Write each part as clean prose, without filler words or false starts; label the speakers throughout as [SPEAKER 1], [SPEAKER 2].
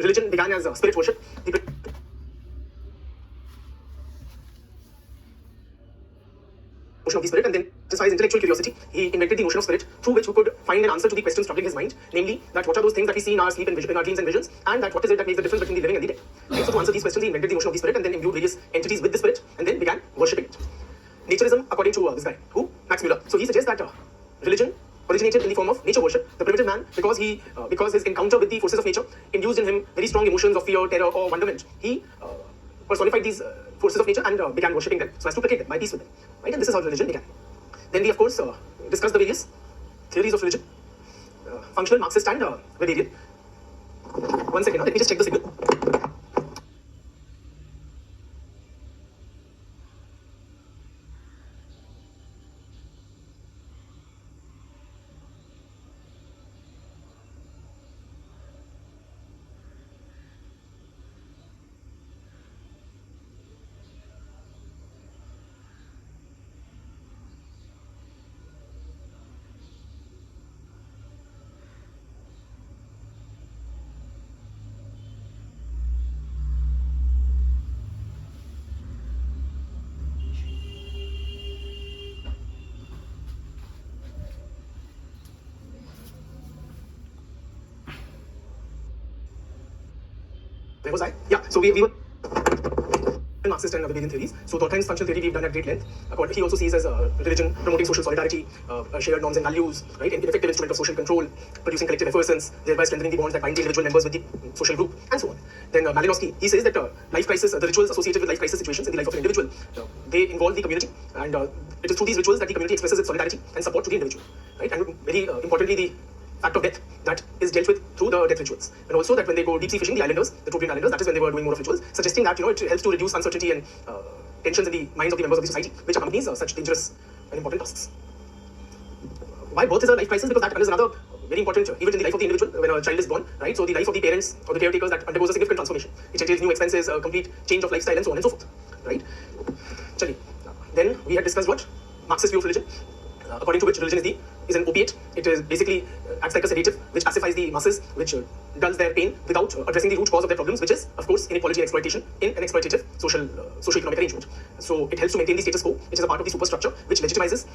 [SPEAKER 1] religion began as spirit worship. The notion of the spirit, and then satisfies intellectual curiosity, he invented the notion of spirit, through which we could find an answer to the questions troubling his mind, namely that what are those things that we see in our sleep and in our dreams and visions, and that what is it that makes the difference between the living and the dead. Okay, so to answer these questions, he invented the notion of the spirit and then imbued various entities with the spirit and then began worshipping it. Naturism, according to this guy, who? Max Muller. So he suggests that religion originated in the form of nature worship. The primitive man, because his encounter with the forces of nature induced in him very strong emotions of fear, terror, or wonderment, he personified these forces of nature and began worshipping them so as to placate them, by peace with them. Right? And this is how religion began. Then we, of course, discussed the various theories of religion, functional, Marxist, and Weberian. 1 second, let me just check the signal. Where was I? Yeah, so we were Marxist and Weberian theories. So Durkheim's functional theory we've done at great length. He also sees as religion promoting social solidarity, shared norms and values, right? An effective instrument of social control, producing collective effervescence, thereby strengthening the bonds that bind the individual members with the social group, and so on. Then Malinowski, he says that life crisis, the rituals associated with life crisis situations in the life of an individual, they involve the community, and it is through these rituals that the community expresses its solidarity and support to the individual, right? And very importantly, the fact of death that is dealt with through the death rituals, and also that when they go deep sea fishing, the islanders, the Trobriand islanders, that is when they were doing more of rituals, suggesting that it helps to reduce uncertainty and tensions in the minds of the members of the society, which accompanies such dangerous and important tasks. Why birth is a life crisis? Because that is another very important event in the life of the individual when a child is born, right? So the life of the parents or the caretakers, that undergoes a significant transformation. It entails new expenses, a complete change of lifestyle, and so on and so forth, right? Chali. Then we had discussed what Marxist view of religion, according to which religion is an opiate. It is basically acts like a sedative which pacifies the masses, which dulls their pain without addressing the root cause of their problems, which is, of course, inequality and exploitation in an exploitative socio-economic arrangement. So it helps to maintain the status quo, which is a part of the superstructure, which legitimizes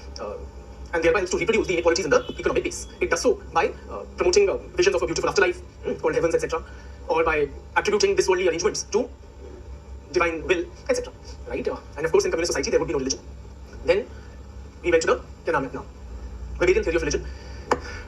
[SPEAKER 1] and thereby helps to reproduce the inequalities in the economic base. It does so by promoting visions of a beautiful afterlife called heavens, etc., or by attributing this worldly arrangements to divine will, etc. Right? And of course, in communist society, there would be no religion. Then we went to the now Weberian theory of religion,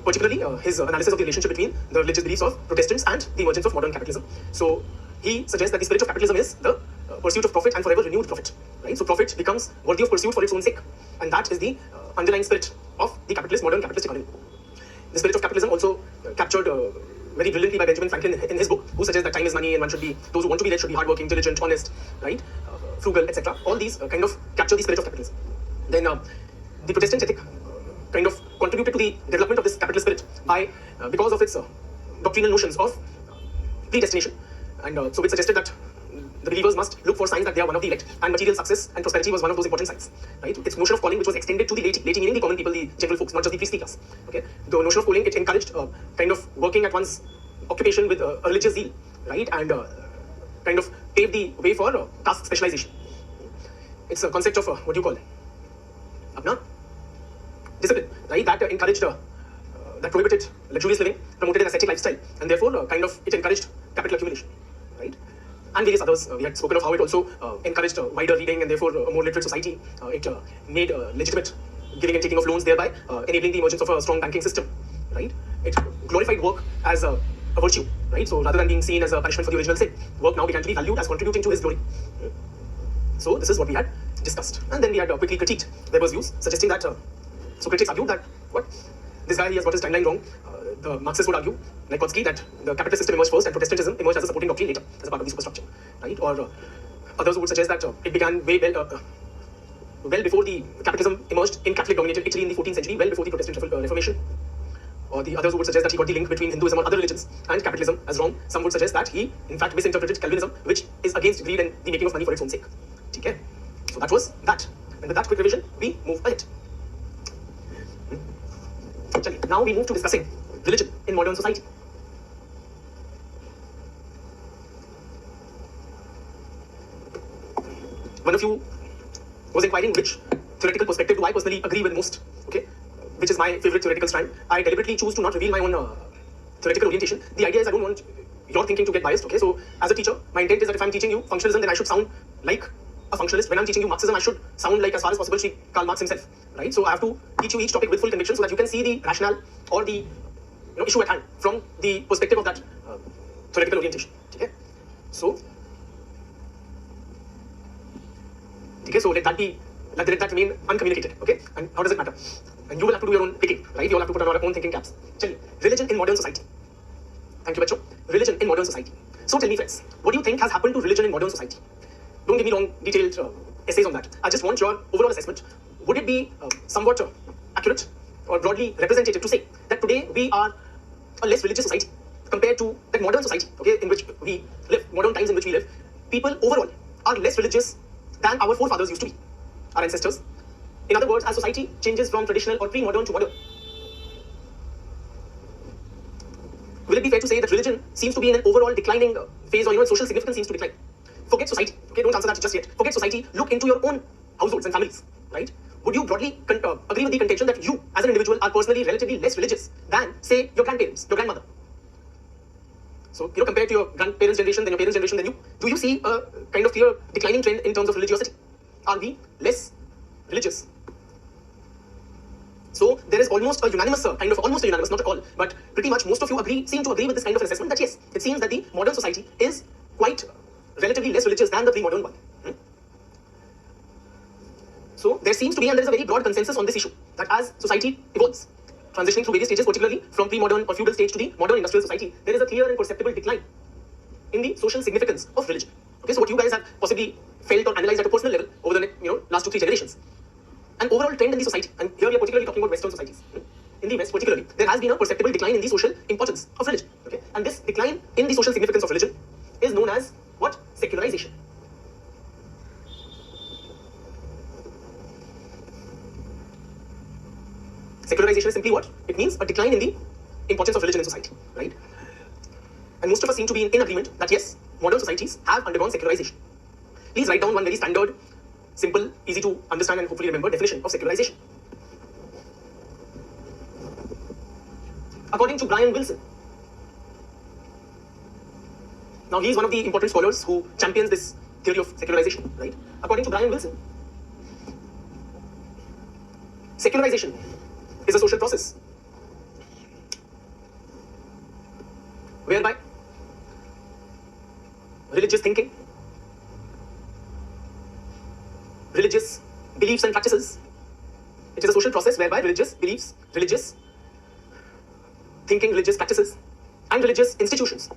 [SPEAKER 1] particularly his analysis of the relationship between the religious beliefs of Protestants and the emergence of modern capitalism. So he suggests that the spirit of capitalism is the pursuit of profit and forever renewed profit. Right? So profit becomes worthy of pursuit for its own sake, and that is the underlying spirit of the modern capitalist economy. The spirit of capitalism also captured very brilliantly by Benjamin Franklin in his book, who suggests that time is money and those who want to be rich should be hardworking, diligent, honest, right, frugal, etc. All these kind of capture the spirit of capitalism. Then the Protestant ethic kind of contributed to the development of this capitalist spirit by because of its doctrinal notions of predestination, and so it suggested that the believers must look for signs that they are one of the elect, and material success and prosperity was one of those important signs. Right? Its notion of calling, which was extended to the laity meaning the common people, the general folks, not just the priestly class. Okay, the notion of calling, it encouraged kind of working at one's occupation with a religious zeal, right, and kind of paved the way for task specialization. It's a concept of what do you call it? Apna discipline, right? That encouraged, that prohibited luxurious living, promoted an ascetic lifestyle, and therefore kind of it encouraged capital accumulation, right? And various others. We had spoken of how it also encouraged wider reading and therefore a more literate society. It made legitimate giving and taking of loans, thereby enabling the emergence of a strong banking system, right? It glorified work as a virtue, right? So rather than being seen as a punishment for the original sin, work now began to be valued as contributing to his glory. So this is what we had discussed. And then we had quickly critiqued Weber's views, suggesting that so critics argued that this guy, he has got his timeline wrong. The Marxists would argue, like Kautsky, that the capitalist system emerged first and Protestantism emerged as a supporting doctrine later, as a part of the superstructure, right? Or others would suggest that it began well before the capitalism emerged in Catholic-dominated Italy in the 14th century, well before the Protestant Reformation. Or the others would suggest that he got the link between Hinduism or other religions and capitalism as wrong. Some would suggest that he, in fact, misinterpreted Calvinism, which is against greed and the making of money for its own sake. Okay? So that was that. And with that quick revision, we move ahead. Now we move to discussing religion in modern society. one of you was inquiring which theoretical perspective do I personally agree with most, okay, which is my favorite theoretical strand. I deliberately choose to not reveal my own theoretical orientation. The idea is I don't want your thinking to get biased, okay? So as a teacher, my intent is that if I'm teaching you functionalism, then I should sound like a functionalist. When I'm teaching you Marxism, I should sound like, as far as possible, Karl Marx himself, right? So I have to teach you each topic with full conviction so that you can see the rationale or the issue at hand from the perspective of that theoretical orientation, okay? So let that remain uncommunicated, okay? And how does it matter? And you will have to do your own picking, right? You all have to put on your own thinking caps. Tell me, religion in modern society. Thank you, Bacho. Religion in modern society. So tell me, friends, what do you think has happened to religion in modern society? Don't give me long, detailed essays on that. I just want your overall assessment. Would it be somewhat accurate or broadly representative to say that today we are a less religious society compared to that modern society, okay, in which we live, modern times in which we live? People overall are less religious than our forefathers used to be, our ancestors. In other words, as society changes from traditional or pre-modern to modern, will it be fair to say that religion seems to be in an overall declining phase, or its social significance seems to decline? Forget society, okay, don't answer that just yet. Forget society, look into your own households and families, right? Would you broadly agree with the contention that you, as an individual, are personally relatively less religious than, say, your grandparents, your grandmother? So, compared to your grandparents' generation, then your parents' generation, then you, do you see a kind of clear declining trend in terms of religiosity? Are we less religious? So, there is almost a unanimous, not at all, but pretty much most of you seem to agree with this kind of an assessment that yes, it seems that the modern society is quite relatively less religious than the pre-modern one. So, there seems to be, and there is a very broad consensus on this issue, that as society evolves, transitioning through various stages, particularly from pre-modern or feudal stage to the modern industrial society, there is a clear and perceptible decline in the social significance of religion. Okay, so what you guys have possibly felt or analyzed at a personal level over the last 2-3 generations, an overall trend in the society, and here we are particularly talking about Western societies. In the West particularly, there has been a perceptible decline in the social importance of religion. Okay, and this decline in the social significance of religion is known as what? Secularization. Secularization is simply what? It means a decline in the importance of religion in society, right? And most of us seem to be in agreement that yes, modern societies have undergone secularization. Please write down one very standard, simple, easy to understand and hopefully remember definition of secularization. According to Brian Wilson, now he is one of the important scholars who champions this theory of secularization, right? According to Brian Wilson, secularization is a social process whereby religious thinking, religious beliefs and practices, it is a social process whereby religious beliefs, religious thinking, religious practices, and religious institutions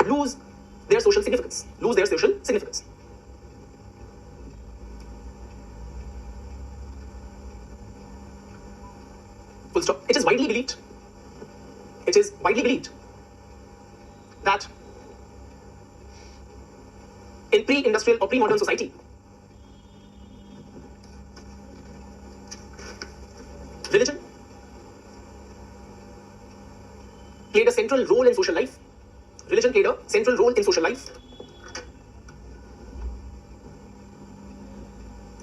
[SPEAKER 1] lose their social significance, Full stop. It is widely believed that in pre-industrial or pre-modern society, religion played a central role in social life.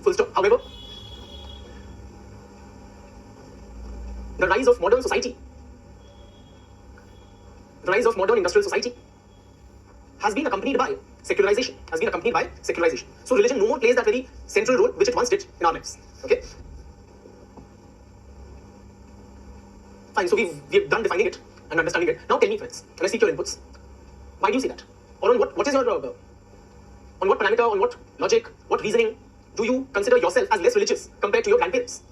[SPEAKER 1] Full stop. However, the rise of modern society, the rise of modern industrial society has been accompanied by secularization. So religion no more plays that very central role which it once did in our lives. Okay? Fine, so we've done defining it and understanding it. Now tell me, friends, can I seek your inputs? Why do you see that? Or on what is your, on what parameter, on what logic, what reasoning do you consider yourself as less religious compared to your grandparents?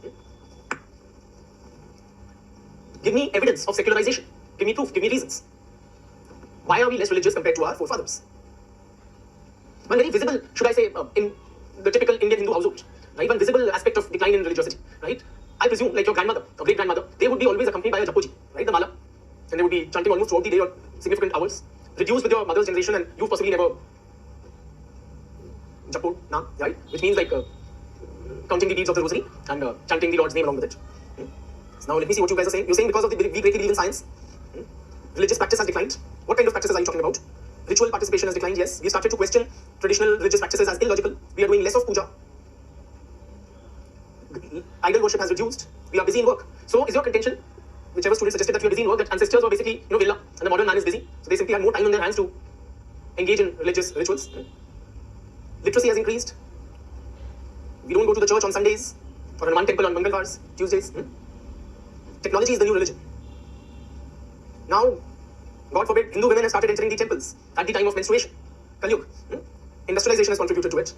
[SPEAKER 1] Give me evidence of secularization. Give me proof, give me reasons. Why are we less religious compared to our forefathers? One very visible, should I say, in the typical Indian Hindu household, right? One visible aspect of decline in religiosity, right? I presume, like your grandmother or great-grandmother, they would be always accompanied by a japoji, right? The mala. And they would be chanting almost throughout the day or significant hours. Reduced with your mother's generation, and you've possibly never japo, right? Which means like counting the beads of the rosary and chanting the Lord's name along with it. So now let me see what you guys are saying. You're saying because of we greatly believe in science, religious practice has declined. What kind of practices are you talking about? Ritual participation has declined, yes. We started to question traditional religious practices as illogical. We are doing less of puja. Idol worship has reduced. We are busy in work. So is your contention, whichever student suggested that we are busy in work, that ancestors were basically, villa, and the modern man is busy, so they simply had more time on their hands to engage in religious rituals. Literacy has increased. We don't go to the church on Sundays or in one temple on Mangalwars, Tuesdays. Technology is the new religion. Now, God forbid, Hindu women have started entering the temples at the time of menstruation. Kali Yuga. Industrialization has contributed to it.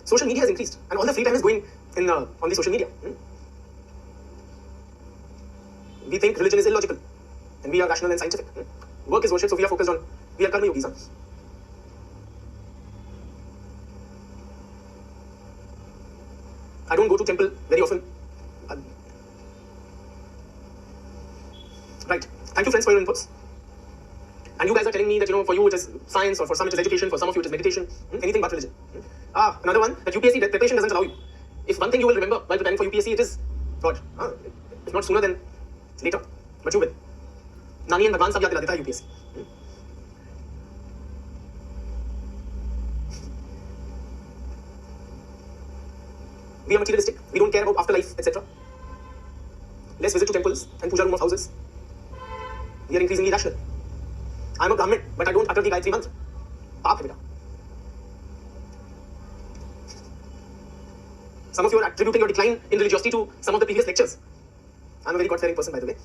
[SPEAKER 1] Social media has increased, and all the free time is going in on the social media. We think religion is illogical, and we are rational and scientific. Work is worship, so we are focused on, we are karma yogis. I don't go to temple very often. Right. Thank you, friends, for your inputs. And you guys are telling me that, for you it is science, or for some it is education, for some of you it is meditation, anything but religion. Another one, that UPSC preparation doesn't allow you. If one thing you will remember while preparing for UPSC, it is God. If not sooner, then later. But you will. Nani and Bhagwan sab yaad dila deta hai UPSC. We are materialistic. We don't care about afterlife, etc. Less visit to temples and puja room of houses. We are increasingly rational. I am a Brahmin, but I don't utter the Gayatri mantra. Paap hai beta. Some of you are attributing your decline in religiosity to some of the previous lectures. I am a very God-fearing person, by the way.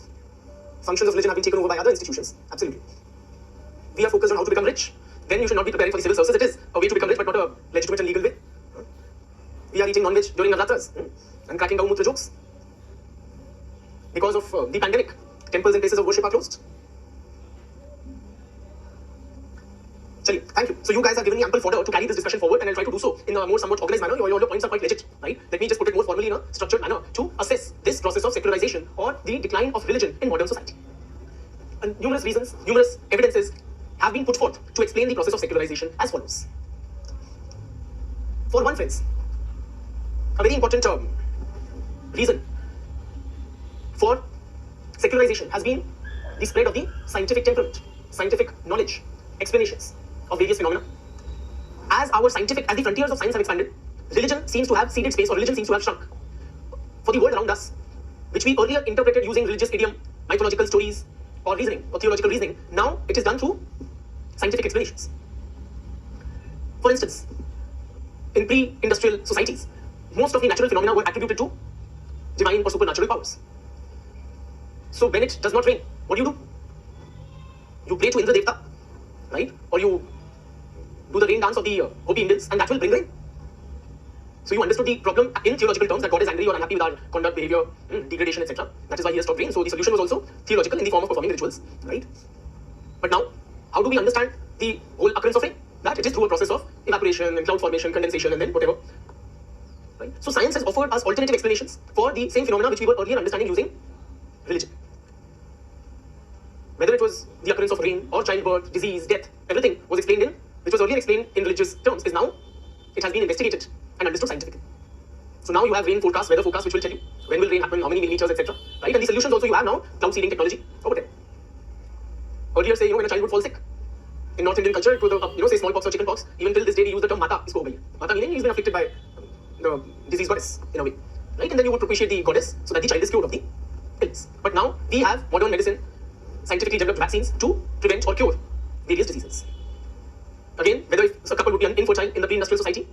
[SPEAKER 1] Functions of religion have been taken over by other institutions. Absolutely. We are focused on how to become rich. Then you should not be preparing for the civil services. It is a way to become rich, but not a legitimate and legal way. We are eating non-veg during Navratras and cracking Gaumutra jokes. Because of the pandemic, temples and places of worship are closed. Chaliye, thank you. So you guys have given me ample fodder to carry this discussion forward, and I'll try to do so in a more somewhat organized manner. Your points are quite legit, right? Let me just put it more formally in a structured manner to assess this process of secularization or the decline of religion in modern society. And numerous reasons, numerous evidences have been put forth to explain the process of secularization as follows. For one, friends, a very important reason for secularization has been the spread of the scientific temperament, scientific knowledge, explanations of various phenomena. As the frontiers of science have expanded, religion seems to have ceded space, or religion seems to have shrunk. For the world around us, which we earlier interpreted using religious idiom, mythological stories, or reasoning, or theological reasoning, now it is done through scientific explanations. For instance, in pre-industrial societies, most of the natural phenomena were attributed to divine or supernatural powers. So when it does not rain, what do? You pray to Indra Devta, right? Or you do the rain dance of the Hopi Indians, and that will bring rain. So you understood the problem in theological terms, that God is angry or unhappy with our conduct, behavior, degradation, etc. That is why he has stopped rain. So the solution was also theological in the form of performing rituals, right? But now, how do we understand the whole occurrence of rain? That it is through a process of evaporation and cloud formation, condensation, and then whatever. Right? So science has offered us alternative explanations for the same phenomena which we were earlier understanding using religion. Whether it was the occurrence of rain or childbirth, disease, death, everything was explained in, which was earlier explained in religious terms, is now, it has been investigated and understood scientifically. So now you have rain forecast, weather forecast, which will tell you when will rain happen, how many millimeters, etc. Right? And the solutions also you have now, cloud seeding technology, or whatever. Earlier say, when a child would fall sick, in North Indian culture, it was, say smallpox or chickenpox, even till this day we use the term Mata, isko ho gayi. Mata meaning he's been afflicted by the disease goddess, in a way. Right? And then you would propitiate the goddess so that the child is cured of the illness. But now we have modern medicine, scientifically developed vaccines to prevent or cure various diseases. Again, whether if a couple would be infertile in the pre-industrial society,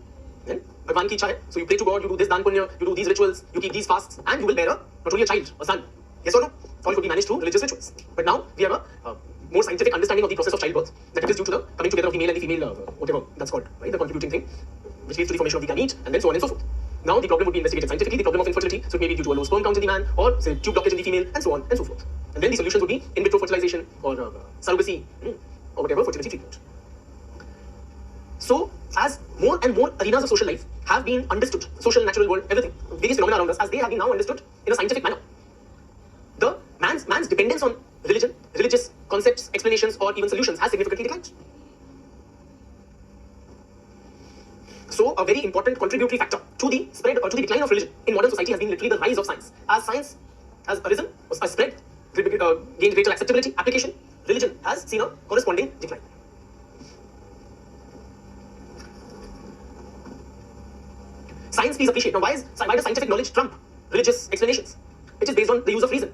[SPEAKER 1] then Bhagwan ki ichha hai. So you pray to God, you do this dan punya, you do these rituals, you keep these fasts, and you will bear not only a child, a son. Yes or no? All could be managed through religious rituals. But now we have a more scientific understanding of the process of childbirth, that it is due to the coming together of the male and the female, whatever that's called, right? The contributing thing, which leads to the formation of the gamete, and then so on and so forth. Now the problem would be investigated scientifically, the problem of infertility, so it may be due to a low sperm count in the man, or say tube blockage in the female, and so on and so forth. And then the solutions would be in vitro fertilization, or surrogacy, or whatever fertility treatment. So, as more and more arenas of social life have been understood, social, natural world, everything, various phenomena around us, as they have been now understood in a scientific manner, the man's dependence on religion, religious concepts, explanations, or even solutions has significantly declined. So, a very important contributory factor to the spread or to the decline of religion in modern society has been literally the rise of science. As science has arisen, has spread, gained greater acceptability, application, religion has seen a corresponding decline. Science, please appreciate. Now, why does scientific knowledge trump religious explanations? It is based on the use of reason,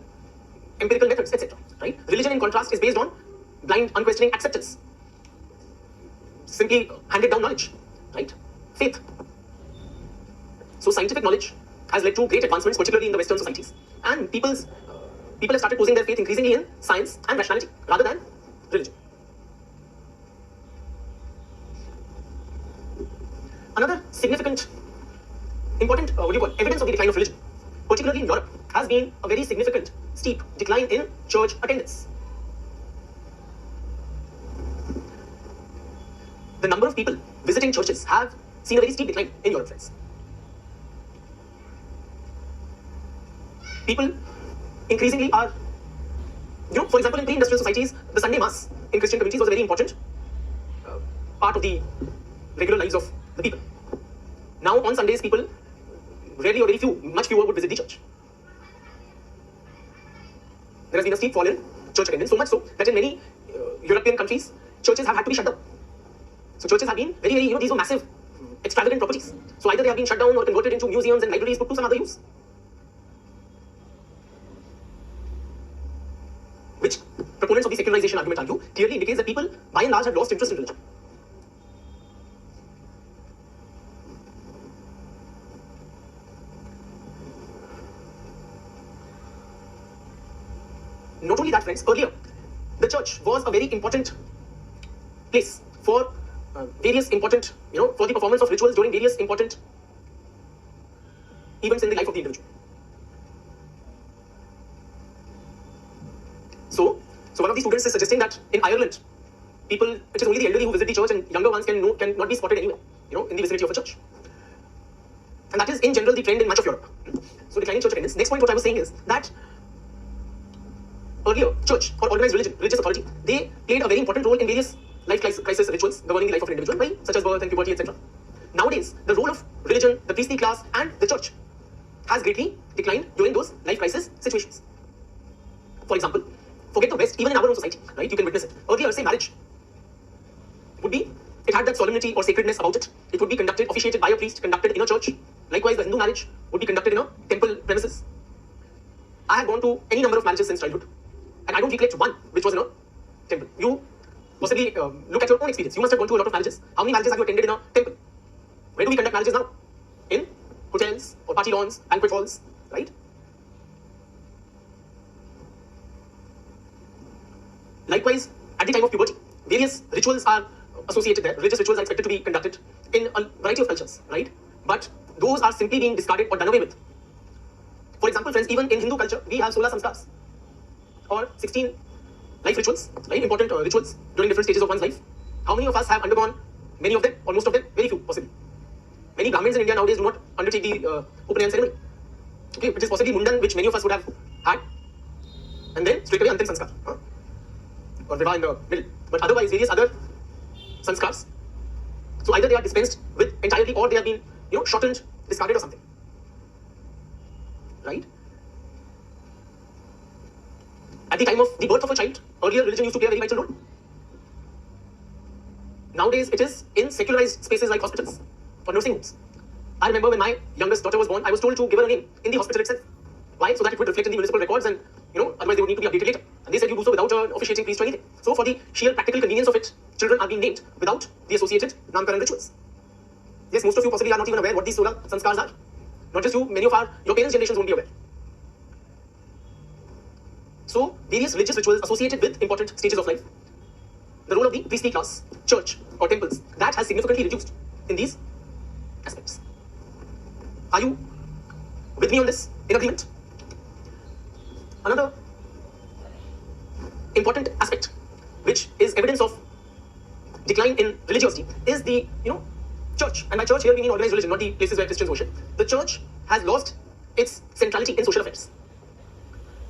[SPEAKER 1] empirical methods, etc. Right? Religion, in contrast, is based on blind, unquestioning acceptance, simply handed down knowledge, right? Faith. So scientific knowledge has led to great advancements, particularly in the Western societies, and people have started posing their faith increasingly in science and rationality rather than religion. Another significant, important, evidence of the decline of religion, particularly in Europe, has been a very significant, steep decline in church attendance. The number of people visiting churches have seen a very steep decline in Europe, friends. People increasingly are, for example, in pre-industrial societies, the Sunday Mass in Christian communities was a very important part of the regular lives of the people. Now, on Sundays, people rarely or very few, much fewer would visit the church. There has been a steep fall in church attendance, so much so that in many European countries, churches have had to be shut down. So churches have been very, very, these were massive, extravagant properties. So either they have been shut down or converted into museums and libraries, put to some other use. Which proponents of the secularization argument argue clearly indicates that people, by and large, have lost interest in religion. Not only that, friends, earlier, the church was a very important place for various important, for the performance of rituals during various important events in the life of the individual. So one of the students is suggesting that in Ireland, it is only the elderly who visit the church, and younger ones can not be spotted anywhere, in the vicinity of a church. And that is, in general, the trend in much of Europe. So declining church attendance. Next point, what I was saying is that earlier, church or organized religion, religious authority, they played a very important role in various life crisis rituals governing the life of an individual, right? Such as birth and puberty, etc. Nowadays, the role of religion, the priestly class, and the church has greatly declined during those life crisis situations. For example, forget the West, even in our own society, right? You can witness it. Earlier, say marriage it had that solemnity or sacredness about it. It would be conducted, officiated by a priest, conducted in a church. Likewise, the Hindu marriage would be conducted in a temple premises. I have gone to any number of marriages since childhood, and I don't recollect one which was in a temple. You possibly look at your own experience. You must have gone to a lot of marriages. How many marriages have you attended in a temple? Where do we conduct marriages now? In hotels or party lawns, banquet halls, right? Likewise, at the time of puberty, various rituals are associated there. Religious rituals are expected to be conducted in a variety of cultures, right? But those are simply being discarded or done away with. For example, friends, even in Hindu culture, we have 16 samskars, or 16 life rituals, right? Important rituals during different stages of one's life. How many of us have undergone many of them, or most of them? Very few, possibly. Many Brahmins in India nowadays do not undertake the Upanayan ceremony. Okay, which is possibly Mundan, which many of us would have had, and then straight away Antim Sanskar, or Vivaha in the middle. But otherwise, various other sanskars, so either they are dispensed with entirely, or they have been, shortened, discarded, or something, right? At the time of the birth of a child, earlier religion used to play a very vital role. Nowadays, it is in secularized spaces like hospitals or nursing homes. I remember when my youngest daughter was born, I was told to give her a name in the hospital itself. Why? So that it would reflect in the municipal records, and otherwise they would need to be updated later. And they said you do so without an officiating priest or anything. So for the sheer practical convenience of it, children are being named without the associated Namkaran rituals. Yes, most of you possibly are not even aware what these 16 sanskars are. Not just you, many of your parents' generations won't be aware. So various religious rituals associated with important stages of life. The role of the priestly class, church, or temples, that has significantly reduced in these aspects. Are you with me on this? In agreement? Another important aspect, which is evidence of decline in religiosity, is the church. And by church here we mean organized religion, not the places where Christians worship. The church has lost its centrality in social affairs.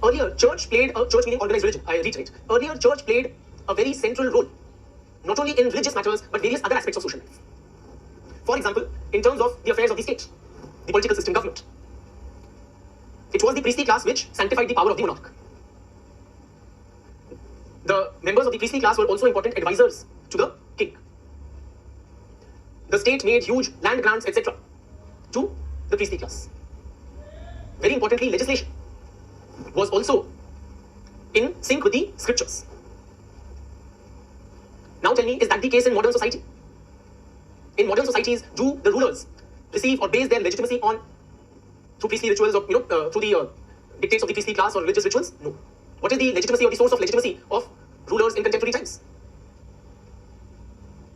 [SPEAKER 1] Earlier, church meaning organized religion, I reiterate. Earlier, church played a very central role, not only in religious matters, but various other aspects of social life. For example, in terms of the affairs of the state, the political system, government. It was the priestly class which sanctified the power of the monarch. The members of the priestly class were also important advisors to the king. The state made huge land grants, etc., to the priestly class. Very importantly, legislation was also in sync with the scriptures. Now tell me, is that the case in modern society? In modern societies, do the rulers receive or base their legitimacy on through priestly rituals or through the dictates of the priestly class or religious rituals? No. What is the legitimacy or the source of legitimacy of rulers in contemporary times?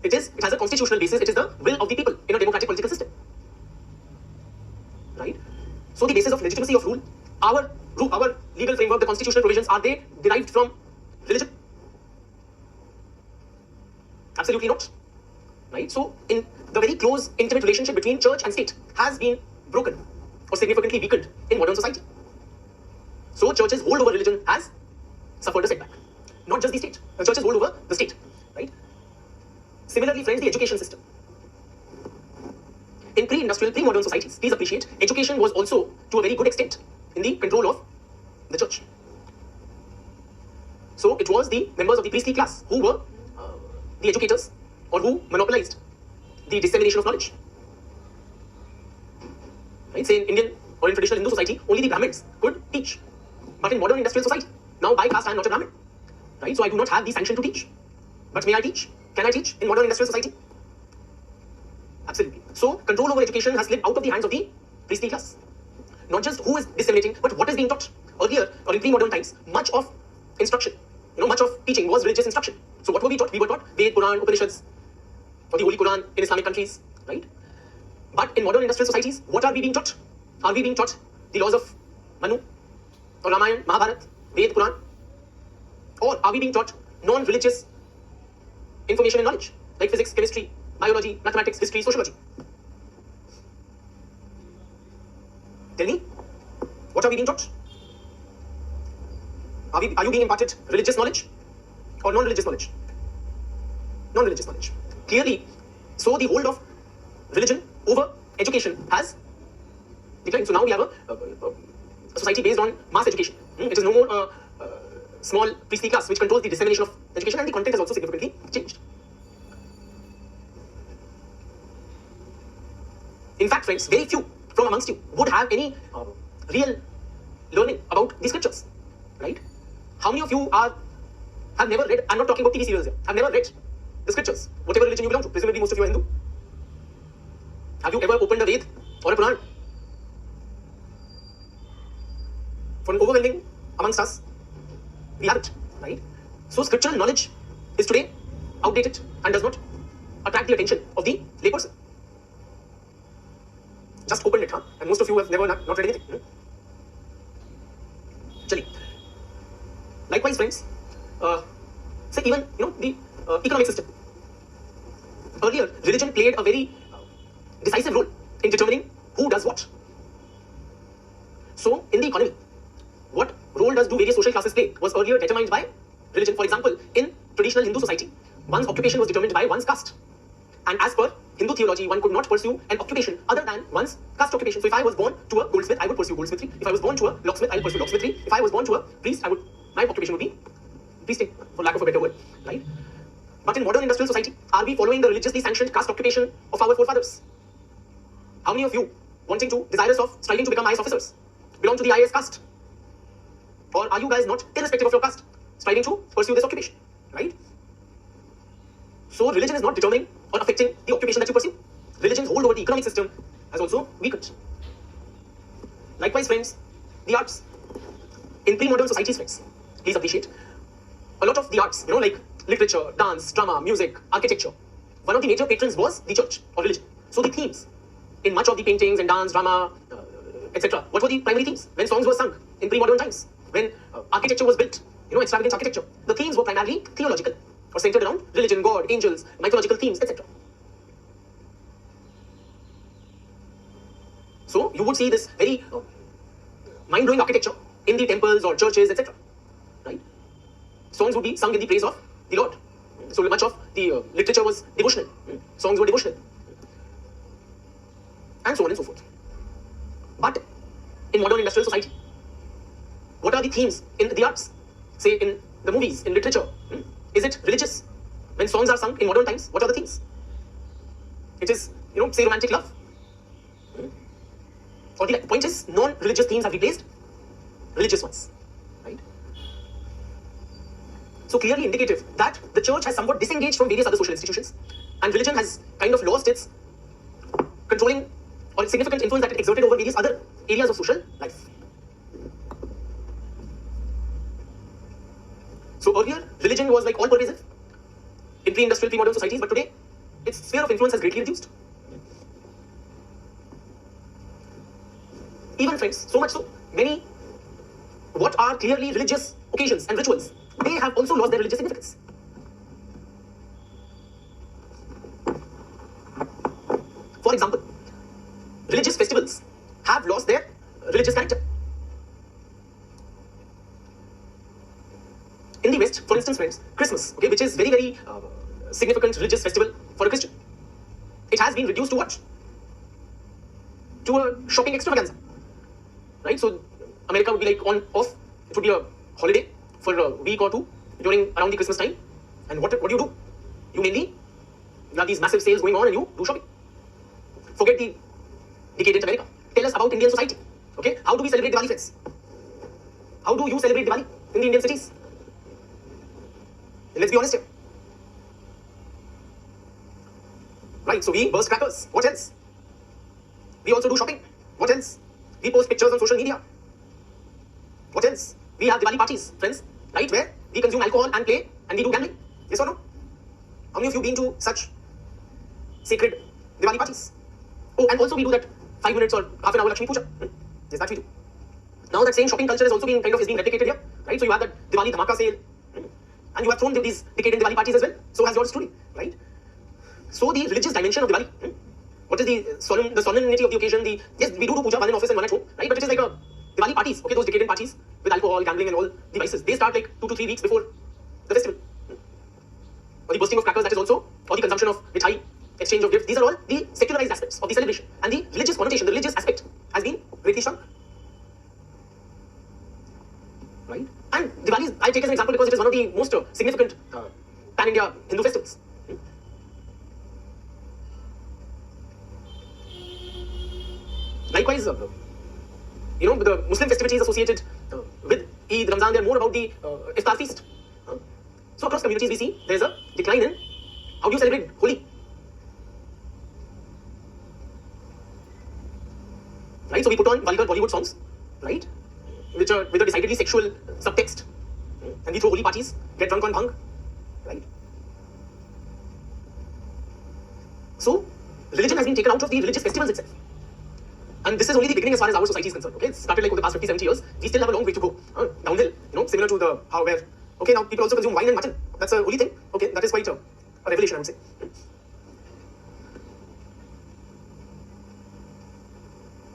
[SPEAKER 1] It has a constitutional basis. It is the will of the people in a democratic political system. Right? So the basis of legitimacy of rule, our legal framework, the constitutional provisions, are they derived from religion? Absolutely not. Right? So in the very close, intimate relationship between church and state has been broken or significantly weakened in modern society. So church's hold over religion has suffered a setback. Not just the state. The church's hold over the state. Right? Similarly, friends, the education system. In pre-industrial, pre-modern societies, please appreciate, education was also to a very good extent in the control of the church. So it was the members of the priestly class who were the educators or who monopolized the dissemination of knowledge. Right? Say in Indian or in traditional Hindu society, only the Brahmins could teach. But in modern industrial society, now by caste I am not a Brahmin. Right? So I do not have the sanction to teach. But may I teach? Can I teach in modern industrial society? Absolutely. So control over education has slipped out of the hands of the priestly class. Not just who is disseminating, but what is being taught. Earlier, or in pre-modern times, much of instruction, much of teaching was religious instruction. So what were we taught? We were taught Ved, Quran, Upanishads, or the Holy Quran in Islamic countries, right? But in modern industrial societies, what are we being taught? Are we being taught the laws of Manu, or Ramayana, Mahabharata, Ved, Quran? Or are we being taught non-religious information and knowledge, like physics, chemistry, biology, mathematics, history, sociology? Tell me, what are we being taught? Are you being imparted religious knowledge or non-religious knowledge? Non-religious knowledge. Clearly, so the hold of religion over education has declined. So now we have a society based on mass education. It is no more a small priestly class which controls the dissemination of education, and the content has also significantly changed. In fact, friends, very few from amongst you would have any real learning about the scriptures, right? How many of you have never read, I'm not talking about TV serials here, have never read the scriptures, whatever religion you belong to? Presumably most of you are Hindu. Have you ever opened a Ved or a Puran? For an overwhelming amongst us, we have it, right? So scriptural knowledge is today outdated and does not attract the attention of the layperson. Just opened it, huh? And most of you have never not read anything. Chali. Likewise, friends, say even the economic system. Earlier, religion played a very decisive role in determining who does what. So, in the economy, what role do various social classes play was earlier determined by religion. For example, in traditional Hindu society, one's occupation was determined by one's caste. And as per Hindu theology, one could not pursue an occupation other than one's caste occupation. So if I was born to a goldsmith, I would pursue goldsmithry. If I was born to a locksmith, I would pursue locksmithry. If I was born to a priest, my occupation would be priesting, for lack of a better word, right? But in modern industrial society, are we following the religiously sanctioned caste occupation of our forefathers? How many of you, desirous of striving to become IAS officers, belong to the IAS caste? Or are you guys not, irrespective of your caste, striving to pursue this occupation, right? So religion is not determining or affecting the occupation that you pursue. Religion's hold over the economic system has also weakened. Likewise, friends, the arts. In pre-modern societies, friends, please appreciate, a lot of the arts, like literature, dance, drama, music, architecture, one of the major patrons was the church or religion. So the themes in much of the paintings and dance, drama, etc. What were the primary themes? When songs were sung in pre-modern times, when architecture was built, extravagant architecture, the themes were primarily theological or centered around religion, God, angels, mythological themes, etc. So you would see this very mind-blowing architecture in the temples or churches, etc. Right? Songs would be sung in the praise of the Lord. So much of the literature was devotional. Songs were devotional. And so on and so forth. But in modern industrial society, what are the themes in the arts? Say in the movies, in literature. Is it religious? When songs are sung in modern times, what are the themes? It is, say romantic love. or the point is, non-religious themes have replaced religious ones, right? So clearly indicative that the church has somewhat disengaged from various other social institutions, and religion has kind of lost its controlling or significant influence that it exerted over various other areas of social life. So earlier, religion was like all-pervasive in pre-industrial, pre-modern societies, but today, its sphere of influence has greatly reduced. Even friends, so much so, many what are clearly religious occasions and rituals, they have also lost their religious significance. For example, religious festivals have lost their religious character. In the West, for instance, friends, Christmas, okay, which is very, very significant religious festival for a Christian, it has been reduced to what? To a shopping extravaganza, right? So America would be like on off. It would be a holiday for a week or two around the Christmas time. And what do you do? You have these massive sales going on and you do shopping. Forget the decadent America. Tell us about Indian society. Okay, how do we celebrate Diwali, friends? How do you celebrate Diwali in the Indian cities? Let's be honest here. Right, so we burst crackers. What else? We also do shopping. What else? We post pictures on social media. What else? We have Diwali parties, friends, right, where we consume alcohol and play and we do gambling. Yes or no? How many of you been to such sacred Diwali parties? Oh, and also we do that 5 minutes or half an hour Lakshmi Puja. Yes, that we do. Now that same shopping culture is also being replicated here, right? So you have that Diwali Dhamaka sale, and you have thrown these decadent Diwali parties as well. So has yours truly, right? So the religious dimension of Diwali, what is the solemnity of the occasion? Yes, we do puja, one in office and one at home, right? But it is like a Diwali parties, okay, those decadent parties with alcohol, gambling and all the vices. They start like 2 to 3 weeks before the festival. Or the bursting of crackers, that is also, or the consumption of mithai, exchange of gifts. These are all the secularized aspects of the celebration. And the religious connotation, the religious aspect has been greatly shrunk. Right? And Diwali, I take as an example because it is one of the most significant pan-India Hindu festivals. Likewise, the Muslim festivities associated with Eid, Ramzan, they are more about the Iftar feast. So across communities we see there is a decline in how do you celebrate Holi. Right, so we put on vulgar Bollywood songs, right, which are with a decidedly sexual subtext, and we throw Holi parties, get drunk on bhang, right. So religion has been taken out of the religious festivals itself. And this is only the beginning as far as our society is concerned. Okay, it started like over the past 50, 70 years. We still have a long way to go. Downhill, similar to the where. Okay, now people also consume wine and mutton. That's a holy thing. Okay, that is quite a revelation, I would say.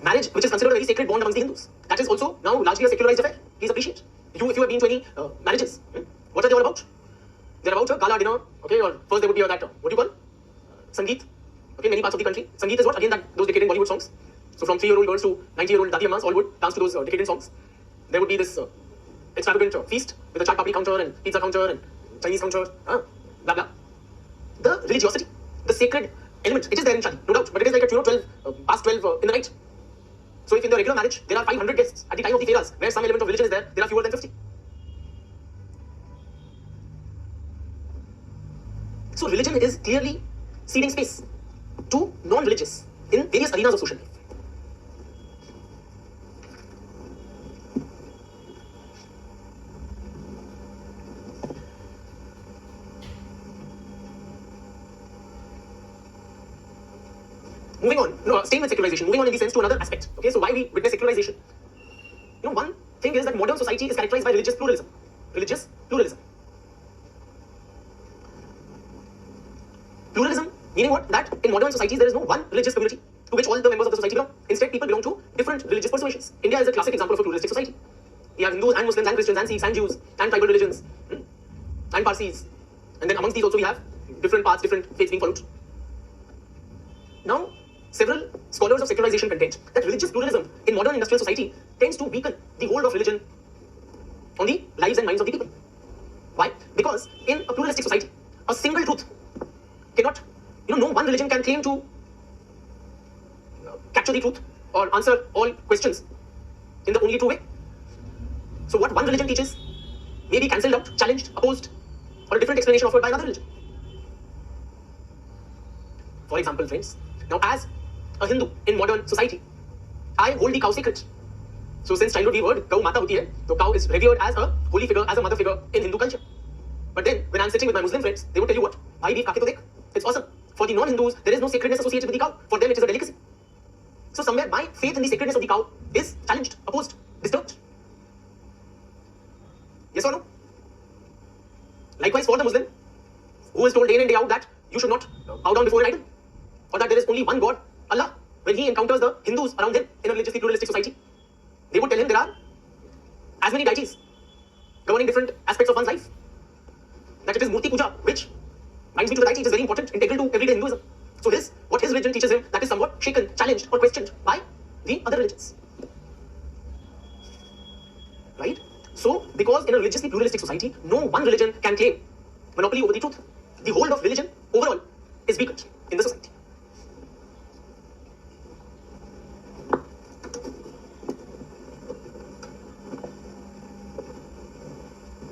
[SPEAKER 1] Marriage, which is considered a very sacred bond amongst the Hindus, that is also now largely a secularized affair. Please appreciate. If you have been to any marriages, what are they all about? They're about a gala dinner. Okay, or first there would be that what do you call Sangeet. Okay, many parts of the country. Sangeet is what? Again, those decadent Bollywood songs. So from 3-year-old girls to 90-year-old dadi ammas all would dance to those decadent songs. There would be this extravagant feast with a chaat papri counter and pizza counter and Chinese counter, blah blah. The religiosity, the sacred element, it is there in Shadi, no doubt, but it is like at 12, past 12 in the night. So if in the regular marriage there are 500 guests at the time of the fairas, where some element of religion is there are fewer than 50. So religion is clearly ceding space to non-religious in various arenas of social life. Moving on, staying with secularization, moving on in the sense to another aspect. Okay, so why we witness secularization? One thing is that modern society is characterized by religious pluralism. Religious pluralism. Pluralism meaning what? That in modern societies there is no one religious community to which all the members of the society belong. Instead, people belong to different religious persuasions. India is a classic example of a pluralistic society. We have Hindus and Muslims and Christians and Sikhs and Jews and tribal religions and Parsis. And then amongst these also we have different paths, different faiths being followed. Now, several scholars of secularization contend that religious pluralism in modern industrial society tends to weaken the hold of religion on the lives and minds of the people. Why? Because in a pluralistic society, a single truth cannot, no one religion can claim to capture the truth or answer all questions in the only true way. So what one religion teaches may be cancelled out, challenged, opposed, or a different explanation offered by another religion. For example, friends, now as a Hindu in modern society, I hold the cow sacred. So since childhood we heard Gau Mata hoti hai, so cow is revered as a holy figure, as a mother figure in Hindu culture. But then when I'm sitting with my Muslim friends, they would tell you what? Bhai beef kaake to dekh. It's awesome. For the non-Hindus, there is no sacredness associated with the cow. For them, it is a delicacy. So somewhere my faith in the sacredness of the cow is challenged, opposed, disturbed. Yes or no? Likewise for the Muslim, who is told day in and day out that you should not bow down before an idol, or that there is only one God, Allah, when he encounters the Hindus around him in a religiously pluralistic society, they would tell him there are as many deities governing different aspects of one's life. That it is Murti Puja, which binds me to the deity, it is very important, integral to everyday Hinduism. So what his religion teaches him, that is somewhat shaken, challenged, or questioned by the other religions. Right? So, because in a religiously pluralistic society, no one religion can claim monopoly over the truth. The hold of religion overall is weakened in the society.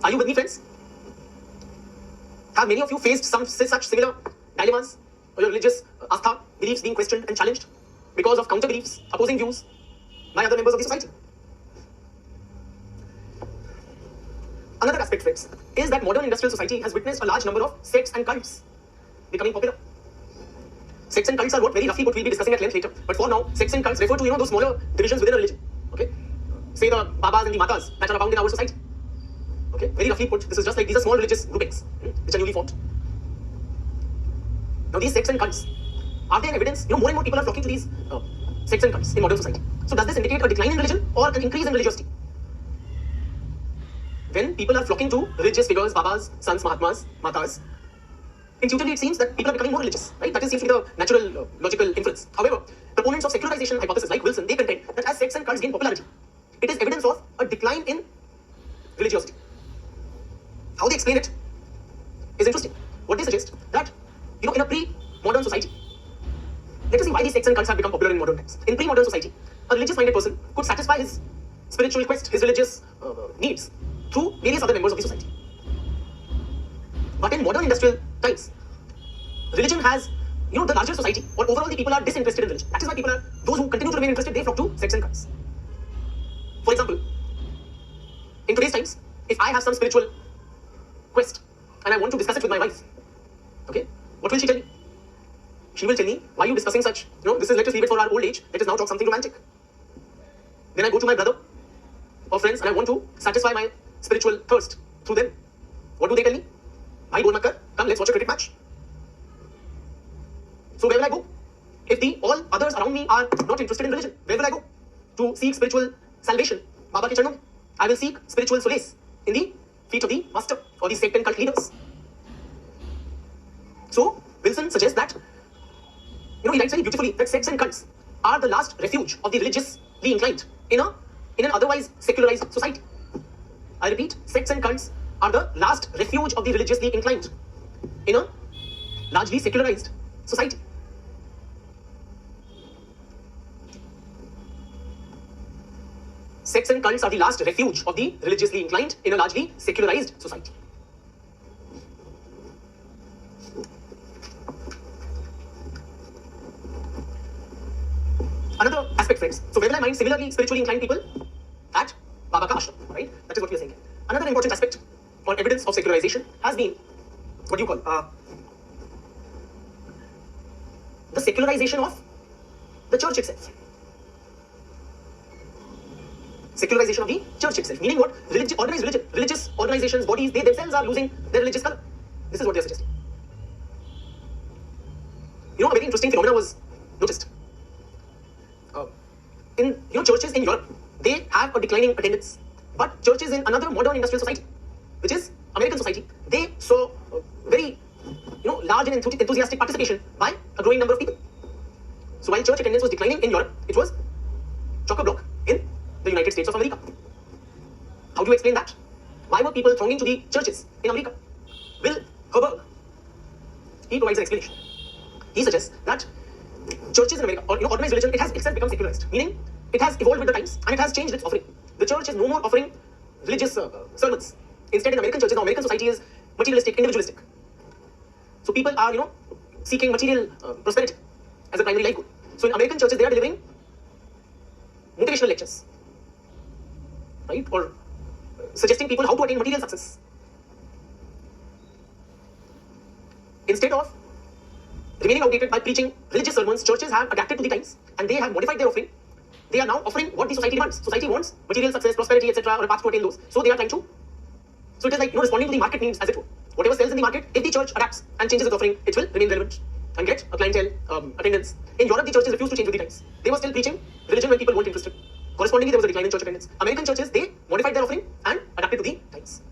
[SPEAKER 1] Are you with me, friends? Have many of you faced some such similar dilemmas, or your religious astha, beliefs being questioned and challenged because of counter beliefs, opposing views by other members of the society? Another aspect, friends, is that modern industrial society has witnessed a large number of sects and cults becoming popular. Sects and cults are what very roughly what we'll be discussing at length later. But for now, sects and cults refer to those smaller divisions within a religion. Okay, say the babas and the matas that are abound in our society. Okay, very roughly put, this is just like these are small religious groupings which are newly formed. Now these sects and cults, are they an evidence? More and more people are flocking to these sects and cults in modern society. So does this indicate a decline in religion or an increase in religiosity? When people are flocking to religious figures, babas, sons, mahatmas, matas, intuitively it seems that people are becoming more religious, right? That seems to be the natural, logical inference. However, proponents of secularization hypothesis like Wilson, they contend that as sects and cults gain popularity, it is evidence of a decline in religiosity. How they explain it is interesting. What they suggest that, in a pre-modern society, let us see why these sects and cults have become popular in modern times. In pre-modern society, a religious-minded person could satisfy his spiritual quest, his religious needs through various other members of the society. But in modern industrial times, religion has, the larger society, or overall the people are disinterested in religion. That is why those who continue to remain interested, they flock to sects and cults. For example, in today's times, if I have some spiritual quest and I want to discuss it with my wife, okay, what will she tell me? She will tell me, why are you discussing such, this is, let us leave it for our old age, let us now talk something romantic. Then I go to my brother or friends and I want to satisfy my spiritual thirst through them. What do they tell me? Bhai bol mat kar, come let's watch a cricket match. So where will I go? If all others around me are not interested in religion, where will I go? To seek spiritual salvation, Baba ke charnon mein. I will seek spiritual solace in the feet of the master or the sect and cult leaders. So Wilson suggests that, he writes very beautifully that sects and cults are the last refuge of the religiously inclined in an otherwise secularized society. I repeat, sects and cults are the last refuge of the religiously inclined in a largely secularized society. Sects and cults are the last refuge of the religiously inclined in a largely secularized society. Another aspect, friends. So where will I find similarly spiritually inclined people? At Baba ka ashram, right? That is what we are saying. Another important aspect or evidence of secularization has been, what do you call, the secularization of the church itself. Secularization of the church itself. Meaning what? Organized religion. Religious organizations, bodies, they themselves are losing their religious color. This is what they are suggesting. A very interesting phenomena was noticed. In churches in Europe, they have a declining attendance. But churches in another modern industrial society, which is American society, they saw very large and enthusiastic participation by a growing number of people. So while church attendance was declining in Europe, it was chock-a-block in the United States of America. How do you explain that? Why were people thronging to the churches in America? Will Herberg, he provides an explanation. He suggests that churches in America, or organized religion, it has itself become secularized, meaning it has evolved with the times and it has changed its offering. The church is no more offering religious sermons. Instead, in American churches, now American society is materialistic, individualistic. So people are, seeking material prosperity as a primary life goal. So in American churches, they are delivering motivational lectures, right, or suggesting people how to attain material success. Instead of remaining outdated by preaching religious sermons, churches have adapted to the times and they have modified their offering. They are now offering what the society demands. Society wants material success, prosperity, etc., or a path to attain those. So they are trying to. So it is like responding to the market needs as it were. Whatever sells in the market, if the church adapts and changes its offering, it will remain relevant and get a clientele attendance. In Europe, the churches refused to change with the times. They were still preaching religion when people weren't interested. Correspondingly, there was a decline in church attendance. American churches, they modified their offering and adapted to the times.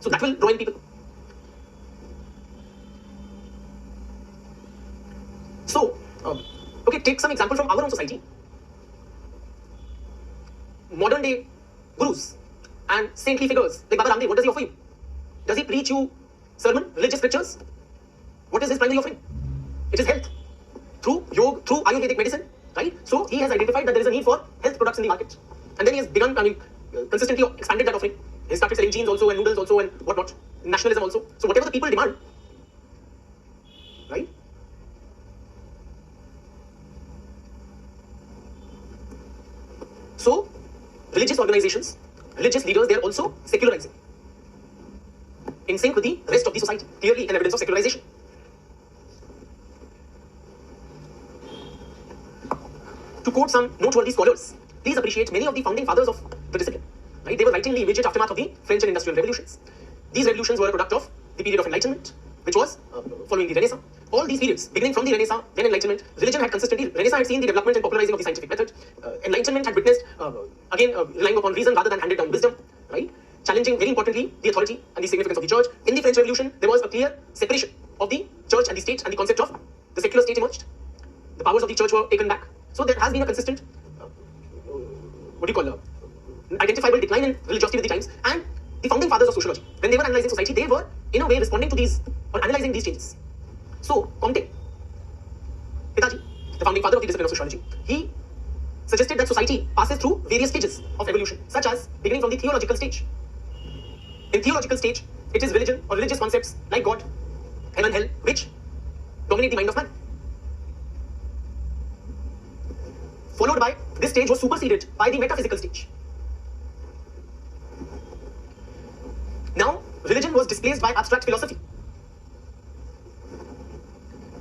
[SPEAKER 1] So that will draw in people. So, okay, take some example from our own society. Modern day gurus and saintly figures like Baba Ramdev, what does he offer you? Does he preach you sermon, religious scriptures? What is his primary offering? It is health. Through yoga, through Ayurvedic medicine, right? So he has identified that there is a need for health products in the market. And then he has begun, consistently expanded that offering. He started selling jeans also and noodles also and whatnot. Nationalism also. So whatever the people demand, right? So religious organizations, religious leaders, they are also secularizing in sync with the rest of the society. Clearly an evidence of secularization. To quote some noteworthy scholars, please appreciate many of the founding fathers of the discipline. Right? They were writing the immediate aftermath of the French and Industrial Revolutions. These revolutions were a product of the period of Enlightenment, which was following the Renaissance. All these periods, beginning from the Renaissance, then Enlightenment, religion had consistently, Renaissance had seen the development and popularizing of the scientific method. Enlightenment had witnessed, relying upon reason rather than handed down wisdom, right? Challenging, very importantly, the authority and the significance of the church. In the French Revolution, there was a clear separation of the church and the state, and the concept of the secular state emerged. The powers of the church were taken back. So there has been a consistent, identifiable decline in religiosity with the times. And the founding fathers of sociology, when they were analyzing society, they were, in a way, responding to these, or analyzing these changes. So, Comte, Pitaji, the founding father of the discipline of sociology, he suggested that society passes through various stages of evolution, such as beginning from the theological stage. In theological stage, it is religion or religious concepts like God, heaven and hell, which dominate the mind of man. Followed by, this stage was superseded by the metaphysical stage. Now, religion was displaced by abstract philosophy.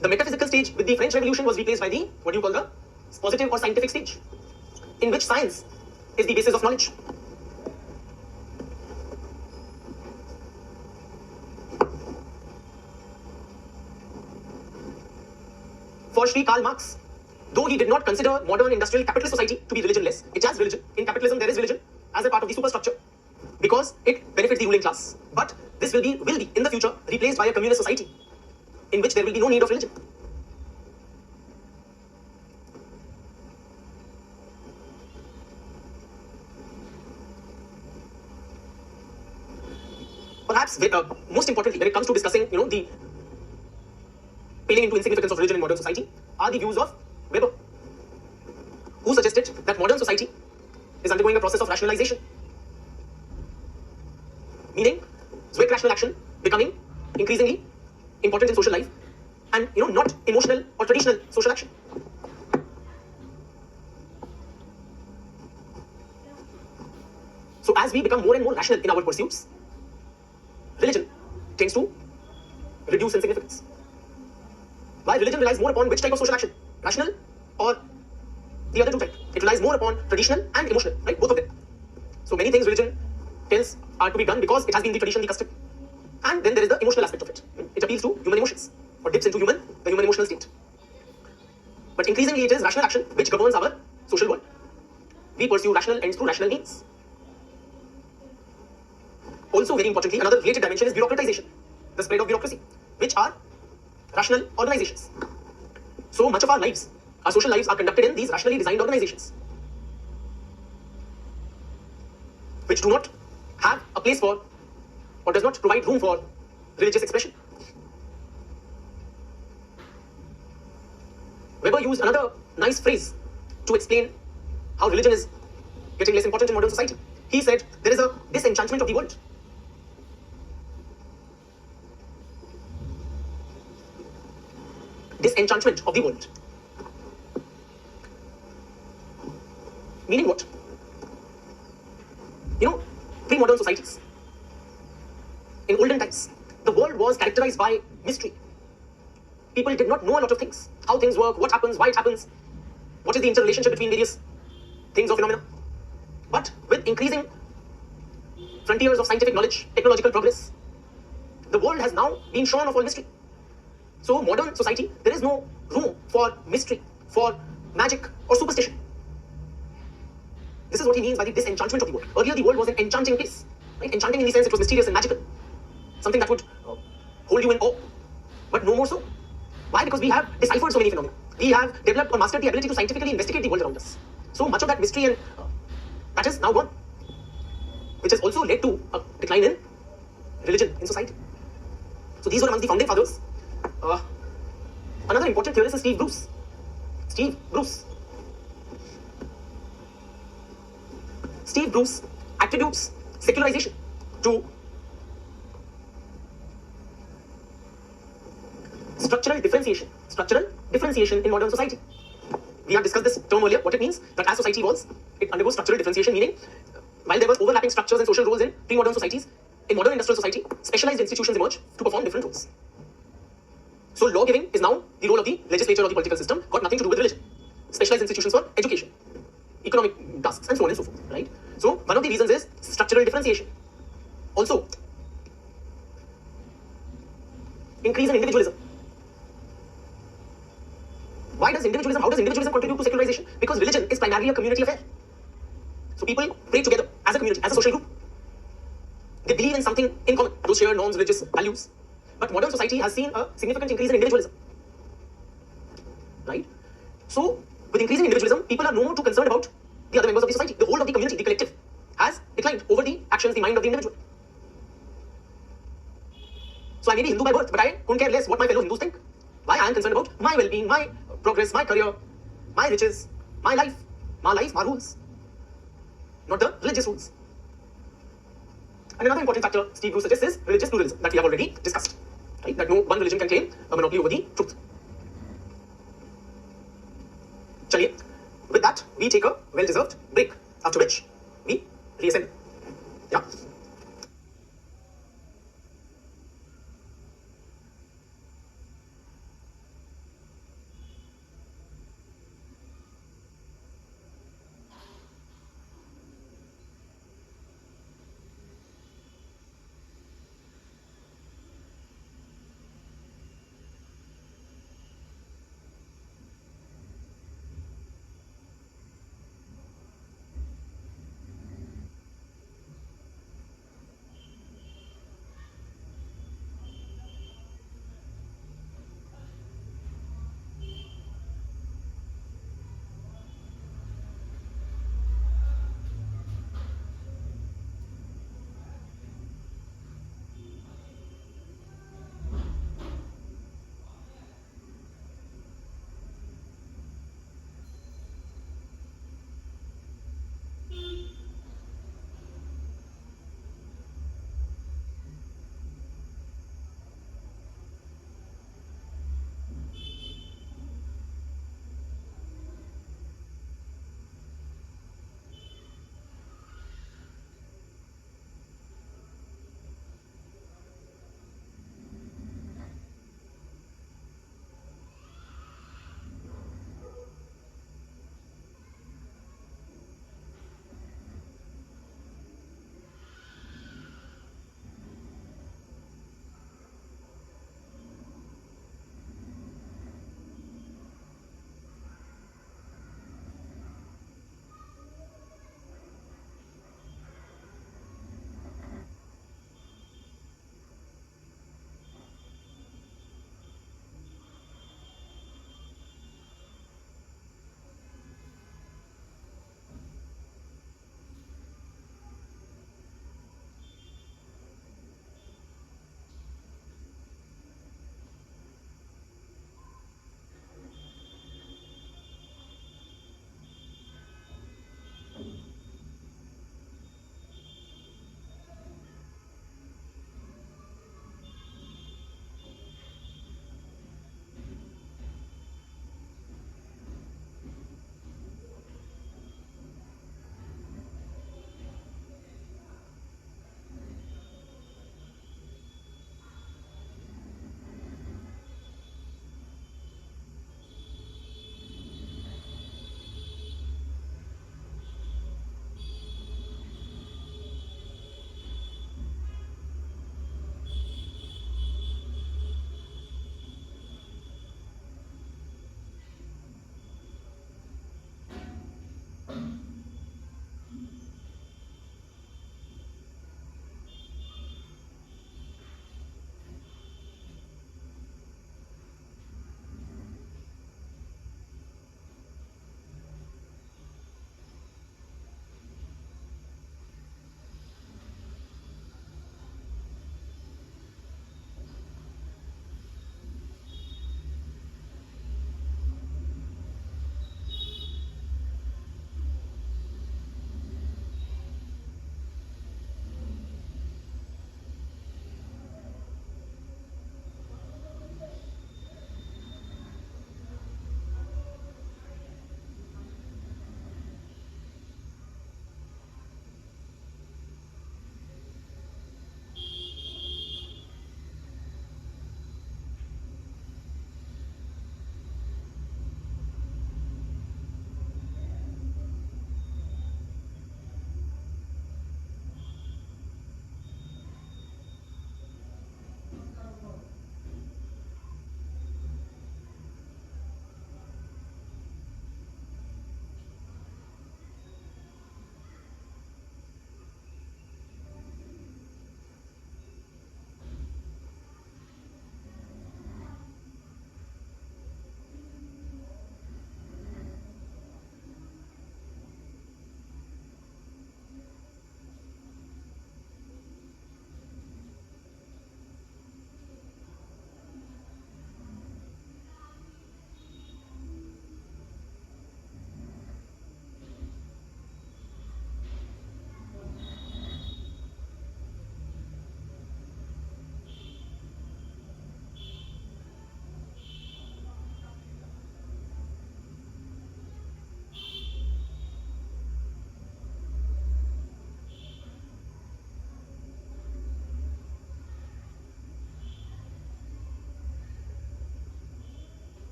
[SPEAKER 1] The metaphysical stage with the French Revolution was replaced by the, the positive or scientific stage, in which science is the basis of knowledge. For Sri Karl Marx, though he did not consider modern industrial capitalist society to be religionless, it has religion. In capitalism, there is religion as a part of the superstructure because it benefits the ruling class. But this will be in the future replaced by a communist society in which there will be no need of religion. Perhaps most importantly, when it comes to discussing, the paling into insignificance of religion in modern society, are the views of Weber, who suggested that modern society is undergoing a process of rationalization, meaning Zweck rational action becoming increasingly important in social life, and not emotional or traditional social action. So as we become more and more rational in our pursuits, religion tends to reduce in significance. While religion relies more upon which type of social action? Rational or the other two types? It relies more upon traditional and emotional, right? Both of them. So many things religion tells are to be done because it has been the tradition, the custom. And then there is the emotional aspect of it. It appeals to human emotions or dips into the human emotional state. But increasingly it is rational action which governs our social world. We pursue rational ends through rational means. Also, very importantly, another related dimension is bureaucratization, the spread of bureaucracy, which are rational organizations. So much of our lives, our social lives, are conducted in these rationally designed organizations, which do not have a place for, or does not provide room for, religious expression. used another nice phrase to explain how religion is getting less important in modern society. He said there is a disenchantment of the world. Disenchantment of the world. Meaning what? You know, pre-modern societies, in olden times, the world was characterized by mystery. People did not know a lot of things. How things work, what happens, why it happens, what is the interrelationship between various things or phenomena. But with increasing frontiers of scientific knowledge, technological progress, the world has now been shorn of all mystery. So modern society, there is no room for mystery, for magic or superstition. This is what he means by the disenchantment of the world. Earlier the world was an enchanting place. Right? Enchanting in the sense it was mysterious and magical. Something that would hold you in awe. But no more so. Why? Because we have deciphered so many phenomena. We have developed or mastered the ability to scientifically investigate the world around us. So much of that mystery and that is now gone. Which has also led to a decline in religion in society. So these were among the founding fathers. Another important theorist is Steve Bruce. Steve Bruce. Steve Bruce attributes secularization to structural differentiation. Structural differentiation in modern society. We have discussed this term earlier, what it means, that as society evolves, it undergoes structural differentiation, meaning while there were overlapping structures and social roles in pre-modern societies, in modern industrial society, specialized institutions emerge to perform different roles. So law giving is now the role of the legislature or the political system, got nothing to do with religion. Specialized institutions for education, economic tasks, and so on and so forth, right? So one of the reasons is structural differentiation. Also, increase in individualism. How does individualism contribute to secularization? Because religion is primarily a community affair. So people pray together as a community, as a social group. They believe in something in common, those shared norms, religious values. But modern society has seen a significant increase in individualism. Right? So, with increasing individualism, people are no more too concerned about the other members of the society. The whole of the community, the collective, has declined over the actions, the mind of the individual. So I may be Hindu by birth, but I couldn't care less what my fellow Hindus think. Why? I am concerned about my well-being, my progress, my career, my riches, my life, my rules. Not the religious rules. And another important factor Steve Bruce suggests is religious pluralism that we have already discussed. Right? That no one religion can claim a monopoly over the truth. Chaliye. With that, we take a well-deserved break, after which we reassemble. Yeah.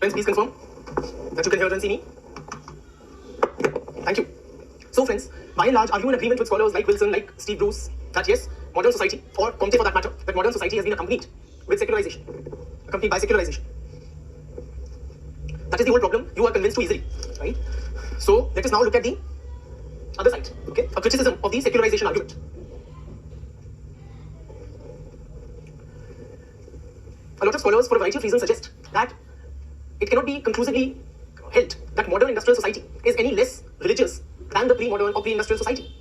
[SPEAKER 1] Friends, please confirm that you can hear and see me. Thank you. So friends, by and large, are you in agreement with scholars like Wilson, like Steve Bruce, that yes, modern society, or Comte for that matter, that modern society has been accompanied with secularization, accompanied by secularization? That is the whole problem. You are convinced too easily, right? So let us now look at the other side, okay? A criticism of the secularization argument. A lot of scholars, for a variety of reasons, suggest that it cannot be conclusively held that modern industrial society is any less religious than the pre-modern or pre-industrial society.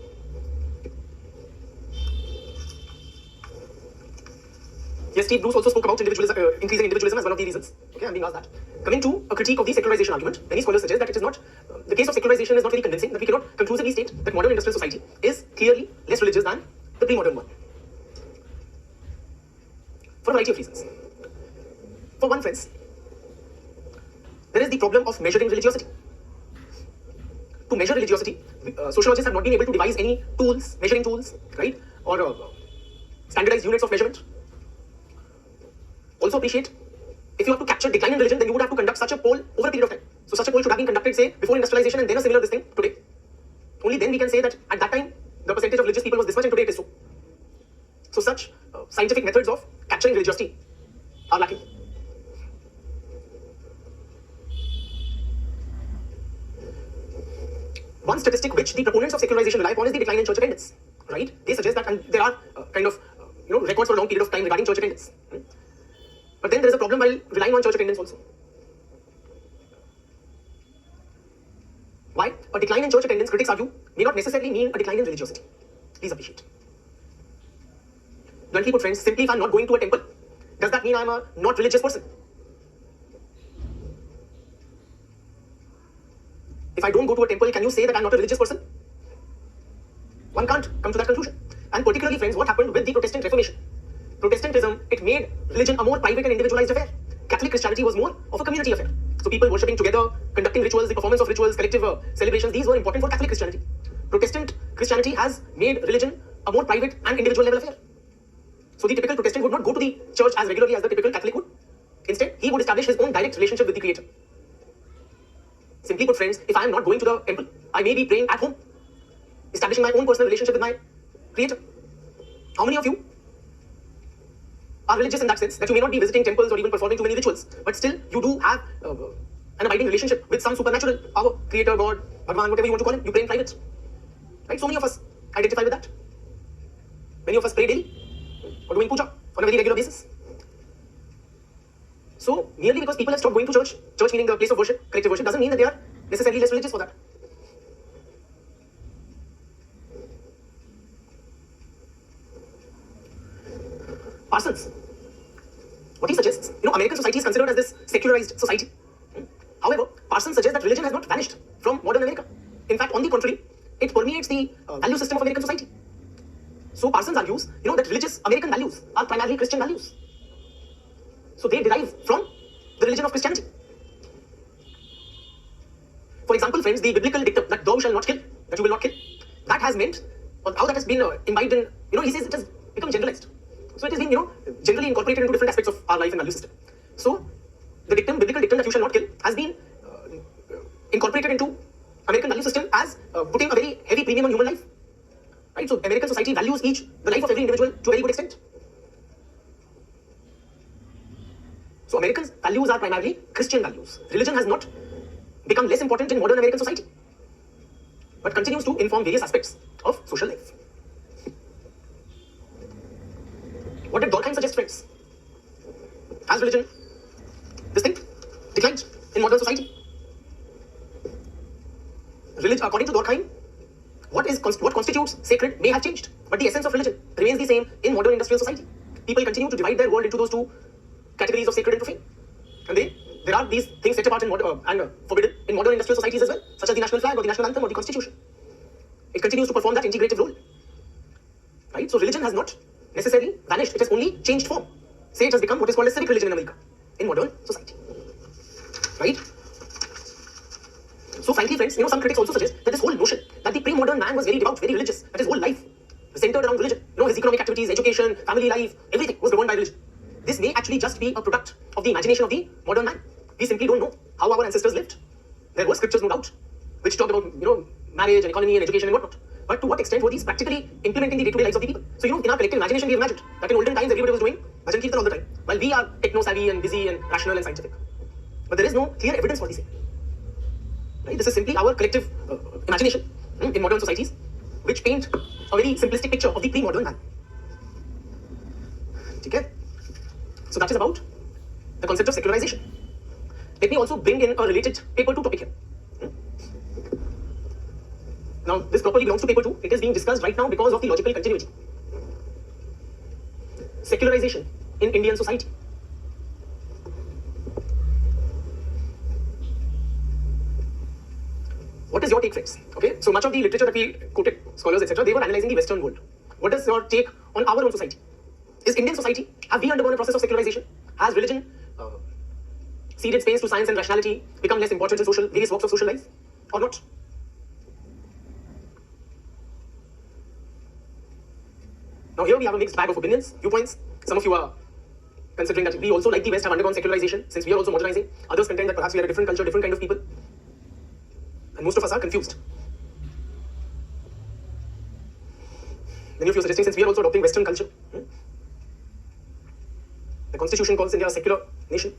[SPEAKER 1] Yes, Steve Bruce also spoke about individualism, increasing individualism as one of the reasons. Okay, I'm being asked that. Coming to a critique of the secularization argument, many scholars suggest that it is not, the case of secularization is not very convincing, that we cannot conclusively state that modern industrial society is clearly less religious than the pre-modern one. For a variety of reasons. For one, friends, there is the problem of measuring religiosity. To measure religiosity, sociologists have not been able to devise any tools, measuring tools, right? Or standardized units of measurement. Also appreciate, if you have to capture decline in religion, then you would have to conduct such a poll over a period of time. So such a poll should have been conducted, say, before industrialization and then a similar this thing today. Only then we can say that at that time, the percentage of religious people was this much and today it is so. So such scientific methods of capturing religiosity are lacking. One statistic which the proponents of secularization rely upon is the decline in church attendance, right? They suggest that, and there are records for a long period of time regarding church attendance. But then there is a problem while relying on church attendance also. Why? A decline in church attendance, critics argue, may not necessarily mean a decline in religiosity. Please appreciate. Bluntly put, friends, simply if I'm not going to a temple, does that mean I'm a not religious person? If I don't go to a temple, can you say that I'm not a religious person? One can't come to that conclusion. And particularly, friends, what happened with the Protestant Reformation? Protestantism, it made religion a more private and individualized affair. Catholic Christianity was more of a community affair. So people worshipping together, conducting rituals, the performance of rituals, collective celebrations, these were important for Catholic Christianity. Protestant Christianity has made religion a more private and individual level affair. So the typical Protestant would not go to the church as regularly as the typical Catholic would. Instead, he would establish his own direct relationship with the Creator. Simply put, friends, if I am not going to the temple, I may be praying at home, establishing my own personal relationship with my Creator. How many of you are religious in that sense, that you may not be visiting temples or even performing too many rituals, but still you do have an abiding relationship with some supernatural power, Creator, God, Bhagwan, whatever you want to call him, you pray in private. Right? So many of us identify with that. Many of us pray daily or doing puja on a very regular basis. So, merely because people have stopped going to church, church meaning the place of worship, collective worship, doesn't mean that they are necessarily less religious for that. Parsons, what he suggests, American society is considered as this secularized society. However, Parsons suggests that religion has not vanished from modern America. In fact, on the contrary, it permeates the value system of American society. So Parsons argues, that religious American values are primarily Christian values. So they derive from the religion of Christianity. For example, friends, the biblical dictum that thou shalt not kill, that you will not kill, that has meant, or how that has been imbibed in, he says it has become generalized. So it has been, generally incorporated into different aspects of our life and value system. So the dictum, biblical dictum that you shall not kill, has been incorporated into American value system as putting a very heavy premium on human life. Right? So American society values the life of every individual to a very good extent. So American values are primarily Christian values. Religion has not become less important in modern American society, but continues to inform various aspects of social life. What did Durkheim suggest, friends? Has religion, this thing, declined in modern society? Religion, according to Durkheim, what constitutes sacred may have changed, but the essence of religion remains the same in modern industrial society. People continue to divide their world into those two categories of sacred and profane. And there are these things set apart and forbidden in modern industrial societies as well, such as the national flag or the national anthem or the constitution. It continues to perform that integrative role. Right? So religion has not necessarily vanished, it has only changed form. Say it has become what is called a civic religion in America, in modern society. Right? So frankly, friends, some critics also suggest that this whole notion that the pre-modern man was very devout, very religious, that his whole life centered around religion, his economic activities, education, family life, everything was governed by religion. This may actually just be a product of the imagination of the modern man. We simply don't know how our ancestors lived. There were scriptures, no doubt, which talked about, marriage and economy and education and whatnot. But to what extent were these practically implementing the day-to-day lives of the people? So, in our collective imagination, we imagined that in olden times, everybody was doing bhajan kirtan all the time, while we are techno-savvy and busy and rational and scientific. But there is no clear evidence for the same. Right? This is simply our collective imagination in modern societies, which paint a very simplistic picture of the pre-modern man. Okay? So that is about the concept of secularization. Let me also bring in a related paper 2 topic here. Now, this properly belongs to paper 2. It is being discussed right now because of the logical continuity. Secularization in Indian society. What is your take, friends? Okay, so much of the literature that we quoted, scholars, etc., they were analyzing the Western world. What is your take on our own society? Is Indian society, have we undergone a process of secularization? Has religion ceded space to science and rationality, become less important in various walks of social life, or not? Now here we have a mixed bag of opinions, viewpoints. Some of you are considering that we also, like the West, have undergone secularization, since we are also modernizing. Others contend that perhaps we are a different culture, different kind of people. And most of us are confused. Many of you are suggesting, since we are also adopting Western culture, the constitution calls India a secular nation.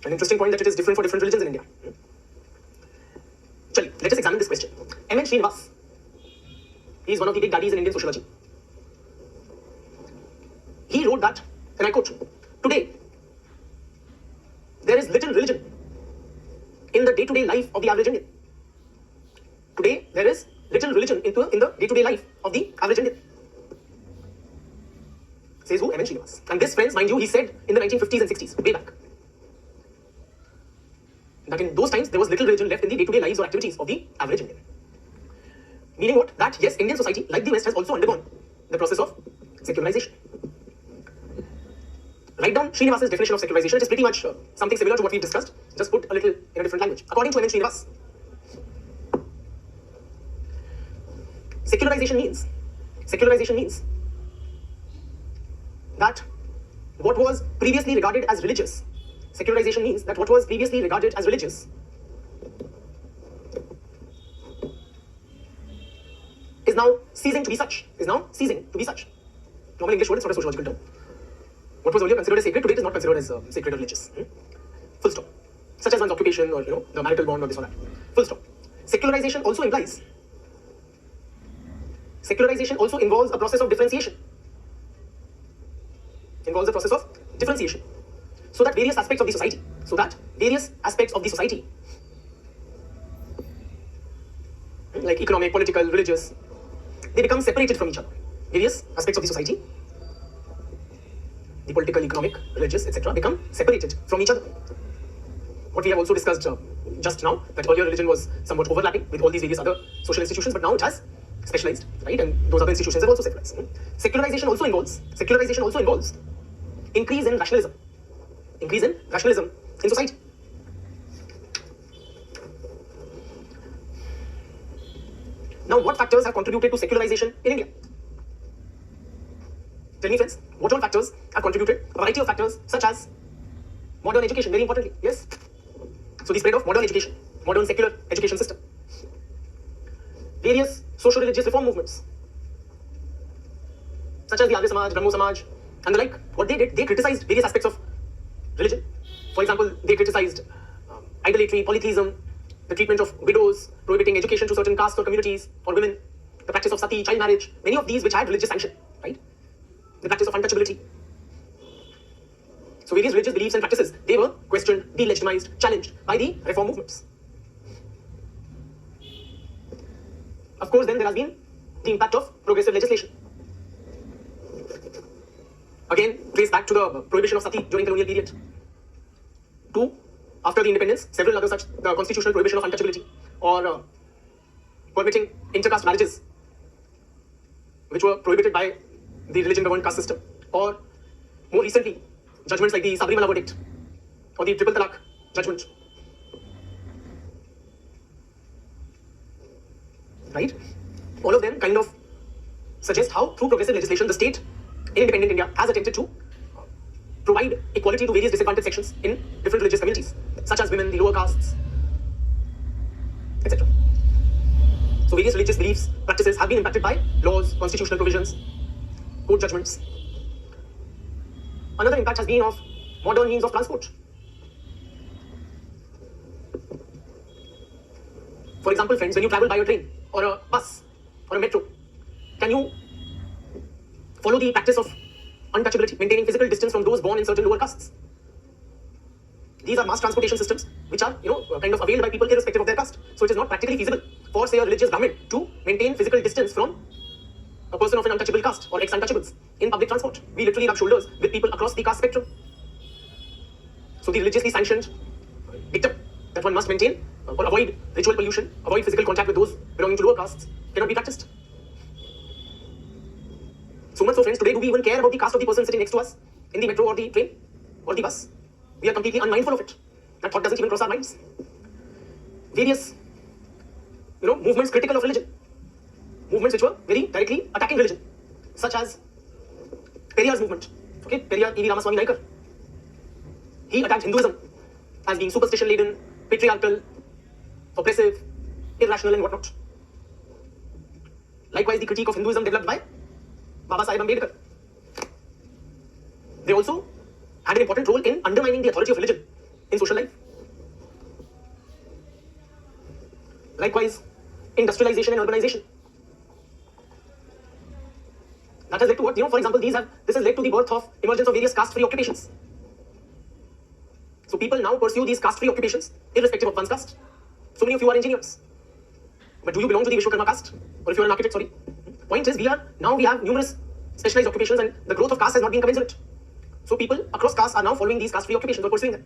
[SPEAKER 1] An interesting point that it is different for different religions in India. Chali, let us examine this question. M.N. Srinivas, he is one of the big daddies in Indian sociology. He wrote that, and I quote, "Today, there is little religion in the day-to-day life of the average Indian." Today, there is little religion in the day-to-day life of the average Indian. Says who? M.N. Srinivas. And this, friends, mind you, he said in the 1950s and 60s, way back, that in those times, there was little religion left in the day-to-day lives or activities of the average Indian. Meaning what? That, yes, Indian society, like the West, has also undergone the process of secularization. Write down Srinivas's definition of secularization. It is pretty much something similar to what we've discussed, just put a little in a different language. According to M.N. Srinivas, secularization means that what was previously regarded as religious, secularization means that what was previously regarded as religious is now ceasing to be such. Normal English word, it's not a sociological term. What was earlier considered as sacred, today it is not considered as sacred or religious. Full stop. Such as one's occupation or, the marital bond or this or that. Full stop. Secularization also involves a process of differentiation. So that various aspects of the society, like economic, political, religious, they become separated from each other. Various aspects of the society, the political, economic, religious, etc., become separated from each other. What we have also discussed just now, that earlier religion was somewhat overlapping with all these various other social institutions, but now it has specialized, right? And those other institutions have also secularized. Secularization also involves increase in rationalism in society. Now, what factors have contributed to secularization in India? Tell me, friends, what all factors have contributed? A variety of factors, such as modern education, very importantly. Yes? So, the spread of modern education, modern secular education system. Various social religious reform movements, such as the Arya Samaj, Brahmo Samaj, and the like. What they did, they criticized various aspects of religion. For example, they criticized idolatry, polytheism, the treatment of widows, prohibiting education to certain castes or communities or women, the practice of sati, child marriage, many of these which had religious sanction, right? The practice of untouchability. So various religious beliefs and practices, they were questioned, delegitimized, challenged by the reform movements. Of course, then there has been the impact of progressive legislation. Again, trace back to the prohibition of sati during colonial period. To, after the independence, several other such, the constitutional prohibition of untouchability, or permitting intercaste marriages, which were prohibited by the religion-governed caste system, or more recently, judgments like the Sabrimala verdict, or the Triple Talaq judgment. Right? All of them kind of suggest how, through progressive legislation, the state in independent India has attempted to provide equality to various disadvantaged sections in different religious communities, such as women, the lower castes, etc. So various religious beliefs, practices have been impacted by laws, constitutional provisions, court judgments. Another impact has been of modern means of transport. For example, friends, when you travel by a train or a bus or a metro, can you follow the practice of untouchability, maintaining physical distance from those born in certain lower castes? These are mass transportation systems which are, kind of availed by people irrespective of their caste. So it is not practically feasible for, say, a religious government to maintain physical distance from a person of an untouchable caste or ex-untouchables in public transport. We literally rub shoulders with people across the caste spectrum. So the religiously sanctioned dictum that one must maintain or avoid ritual pollution, avoid physical contact with those belonging to lower castes cannot be practiced. So much so, friends, today do we even care about the caste of the person sitting next to us in the metro or the train or the bus? We are completely unmindful of it. That thought doesn't even cross our minds. Various, movements critical of religion, movements which were very directly attacking religion, such as Periyar's movement. Okay, Periyar E.V. Ramaswamy Naikar. He attacked Hinduism as being superstition-laden, patriarchal, oppressive, irrational, and whatnot. Likewise, the critique of Hinduism developed by Baba Sahib Ambedkar. They also had an important role in undermining the authority of religion in social life. Likewise, industrialization and urbanization. That has led to what? For example, this has led to the birth of emergence of various caste-free occupations. So people now pursue these caste-free occupations irrespective of one's caste. So many of you are engineers. But do you belong to the Vishwakarma caste? Or if you are an architect, sorry. Point is, we have numerous specialized occupations and the growth of caste has not been commensurate. So people across castes are now following these caste-free occupations or pursuing them.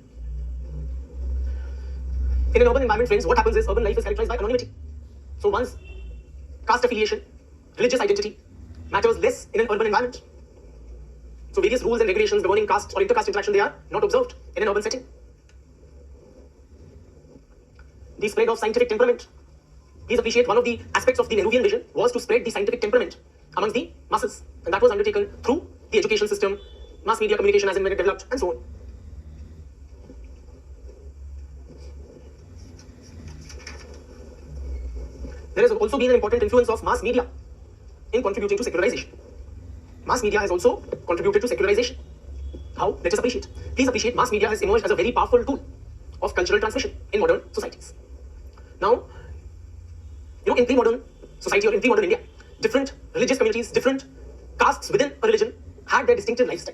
[SPEAKER 1] In an urban environment, friends, what happens is urban life is characterized by anonymity. So one's caste affiliation, religious identity matters less in an urban environment. So various rules and regulations governing caste or intercaste interaction, they are not observed in an urban setting. The spread of scientific temperament. Please appreciate one of the aspects of the Nehruvian vision was to spread the scientific temperament amongst the masses. And that was undertaken through the education system, mass media communication as and when it developed, and so on. There has also been an important influence of mass media in contributing to secularization. Mass media has also contributed to secularization. How? Let us appreciate. Please appreciate, mass media has emerged as a very powerful tool of cultural transmission in modern societies. Now, in pre-modern society or in pre-modern India, different religious communities, different castes within a religion had a distinctive lifestyle.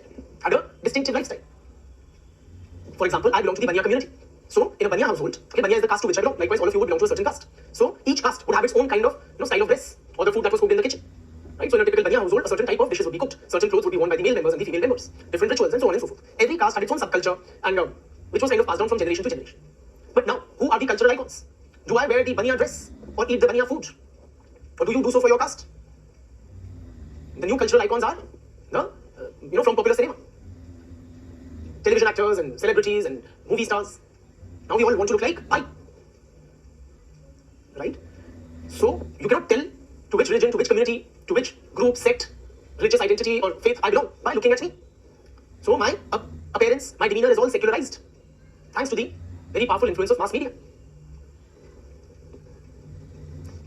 [SPEAKER 1] For example, I belong to the Banya community. So, in a Banya household, Banya is the caste to which I belong. Likewise, all of you would belong to a certain caste. So, each caste would have its own kind of style of dress or the food that was cooked in the kitchen. Right? So, in a typical Banya household, a certain type of dishes would be cooked. Certain clothes would be worn by the male members and the female members. Different rituals and so on and so forth. Every caste had its own subculture and which was kind of passed down from generation to generation. But now, who are the cultural icons? Do I wear the Banya dress or eat the Banya food? Or do you do so for your caste? The new cultural icons are from popular cinema. Television actors and celebrities and movie stars. Now we all want to look like Pai. Right? So, you cannot tell to which religion, to which community, to which group, sect, religious identity or faith I belong by looking at me. So my appearance, my demeanor is all secularized. Thanks to the very powerful influence of mass media.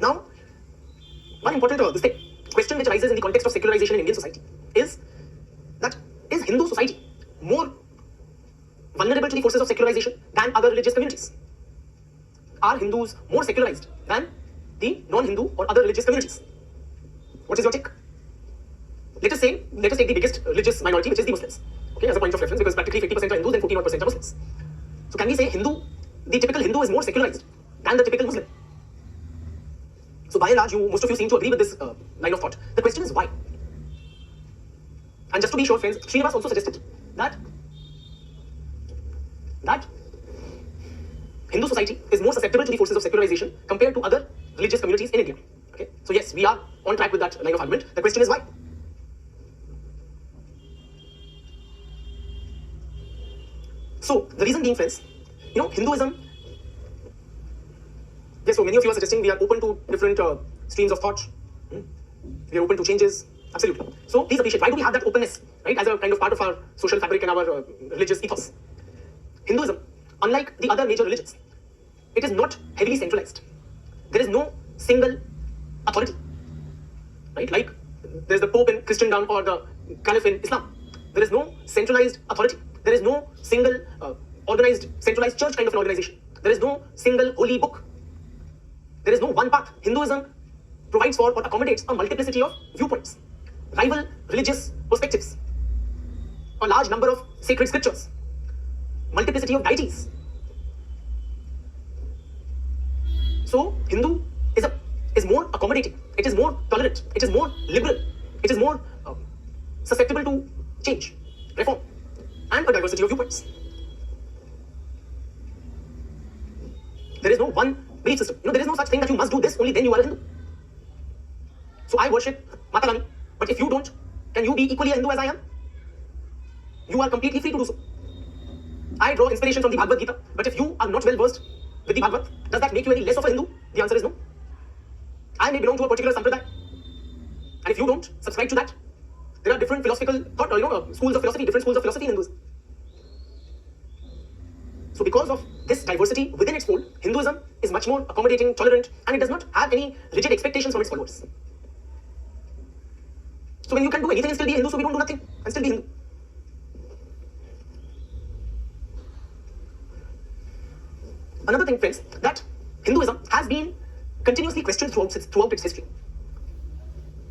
[SPEAKER 1] Now, one important question which arises in the context of secularization in Indian society is that is Hindu society more vulnerable to the forces of secularization than other religious communities? Are Hindus more secularized than the non-Hindu or other religious communities? What is your take? Let us take the biggest religious minority, which is the Muslims. Okay, as a point of reference, because practically 50% are Hindus and 14% are Muslims. So can we say the typical Hindu is more secularized than the typical Muslim? So by and large, most of you seem to agree with this line of thought. The question is why? And just to be sure, friends, Srinivas also suggested that Hindu society is more susceptible to the forces of secularization compared to other religious communities in India. Okay, so yes, we are on track with that line of argument. The question is why? So the reason being, friends, Hinduism. Yes, so many of you are suggesting we are open to different streams of thought. We are open to changes. Absolutely. So please appreciate, why do we have that openness, right, as a kind of part of our social fabric and our religious ethos? Hinduism, unlike the other major religions, it is not heavily centralized. There is no single authority, right? Like there's the Pope in Christendom or the Caliph in Islam. There is no centralized authority. There is no single organized, centralized church kind of an organization. There is no single holy book. There is no one path. Hinduism provides for or accommodates a multiplicity of viewpoints, rival religious perspectives, a large number of sacred scriptures, multiplicity of deities. So Hinduism is more accommodating. It is more tolerant. It is more liberal. It is more susceptible to change, reform, and a diversity of viewpoints. There is no one belief system. There is no such thing that you must do this, only then you are a Hindu. So I worship Mata Rani, but if you don't, can you be equally a Hindu as I am? You are completely free to do so. I draw inspiration from the Bhagavad Gita, but if you are not well versed with the Bhagavad, does that make you any less of a Hindu? The answer is no. I may belong to a particular sampradaya, and if you don't subscribe to that, there are different philosophical thought, schools of philosophy, different schools of philosophy in Hinduism. So because of this diversity within its fold, Hinduism is much more accommodating, tolerant, and it does not have any rigid expectations from its followers. So when you can do anything and still be Hindu, so we don't do nothing and still be Hindu. Another thing, friends, that Hinduism has been continuously questioned throughout its history.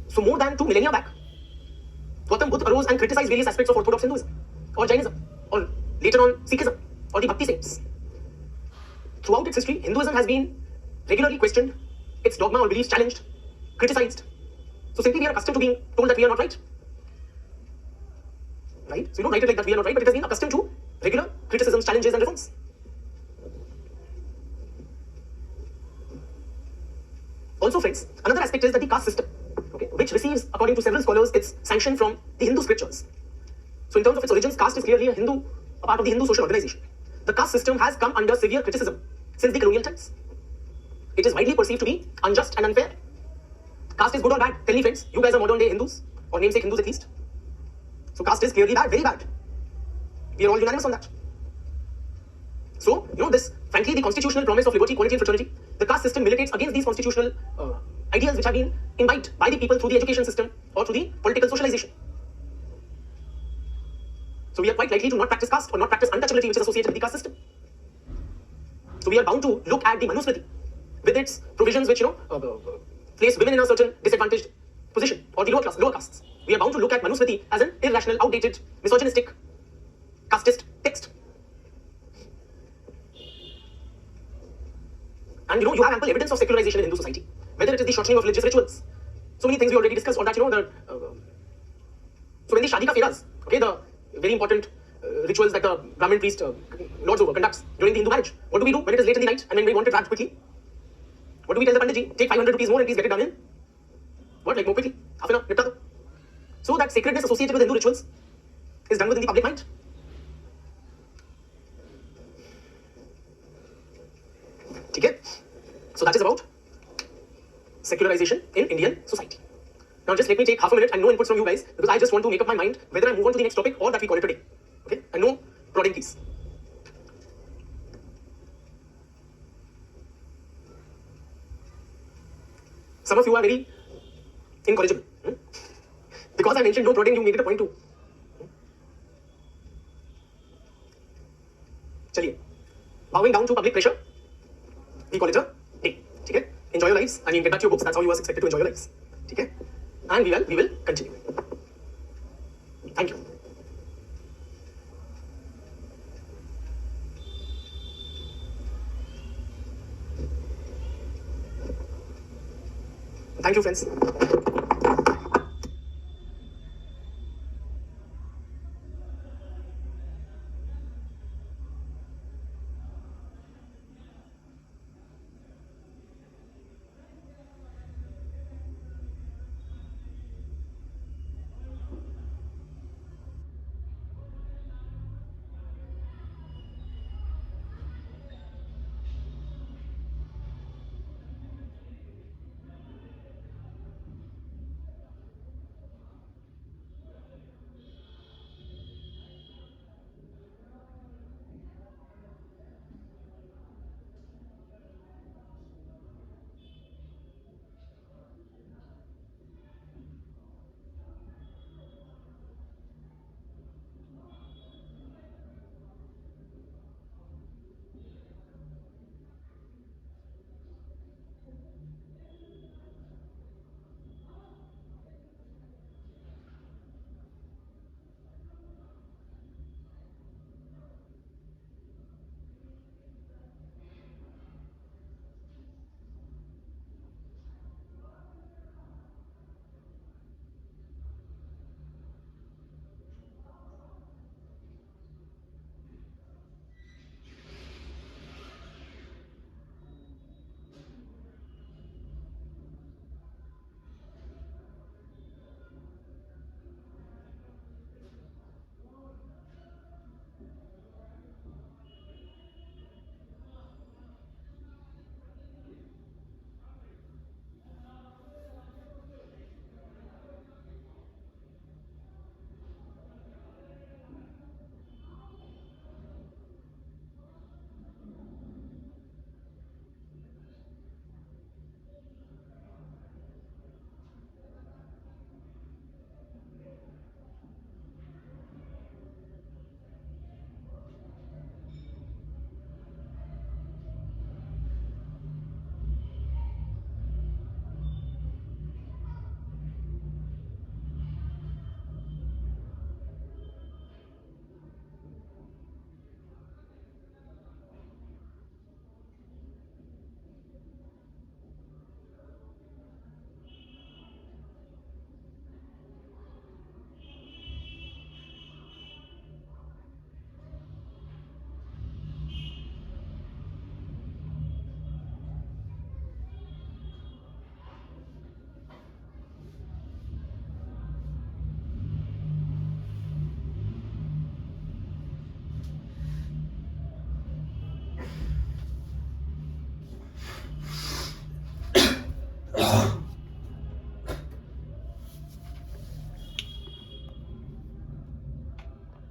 [SPEAKER 1] So more than 2 millennia back, Gautam Buddha arose and criticized various aspects of Orthodox Hinduism, or Jainism, or later on Sikhism, or the Bhakti saints. Throughout its history, Hinduism has been regularly questioned, its dogma or beliefs challenged, criticized. So simply we are accustomed to being told that we are not right. Right? So we don't write it like that we are not right, but it has been accustomed to regular criticisms, challenges, and reforms. Also, friends, another aspect is that the caste system, okay, which receives, according to several scholars, its sanction from the Hindu scriptures. So in terms of its origins, caste is clearly a part of the Hindu social organization. The caste system has come under severe criticism since the colonial times. It is widely perceived to be unjust and unfair. Caste is good or bad? Tell me, friends. You guys are modern day Hindus, or namesake Hindus at least. So caste is clearly bad, very bad. We are all unanimous on that. So, this, frankly, the constitutional promise of liberty, equality, and fraternity, the caste system militates against these constitutional ideals which have been imbibed by the people through the education system or through the political socialization. So we are quite likely to not practice caste or not practice untouchability, which is associated with the caste system. So we are bound to look at the Manusmriti with its provisions which, place women in a certain disadvantaged position, or the lower castes. We are bound to look at Manusmriti as an irrational, outdated, misogynistic, casteist text. And you have ample evidence of secularization in Hindu society, whether it is the shortening of religious rituals. So many things we already discussed, or that, so when the Shadi Ka Feras, okay, the very important rituals that the Brahmin priest lords over conducts during the Hindu marriage. What do we do when it is late in the night and when we want it wrapped quickly? What do we tell the Panditji? Take 500 rupees more and please get it done in. What? Like more quickly? Half an hour? Nipta do. So that sacredness associated with Hindu rituals is done within the public mind. Okay? So that is about secularization in Indian society. Now just let me take half a minute and no inputs from you guys, because I just want to make up my mind whether I move on to the next topic or that we call it today. Okay? And no prodding, please. Some of you are very incorrigible. Because I mentioned no prodding, you made it a point too. Chaliye. Bowing down to public pressure, we call it a day. Okay? Enjoy your lives. I mean, get back to your books. That's how you are expected to enjoy your lives. Okay? And we will continue. Thank you. Thank you, friends.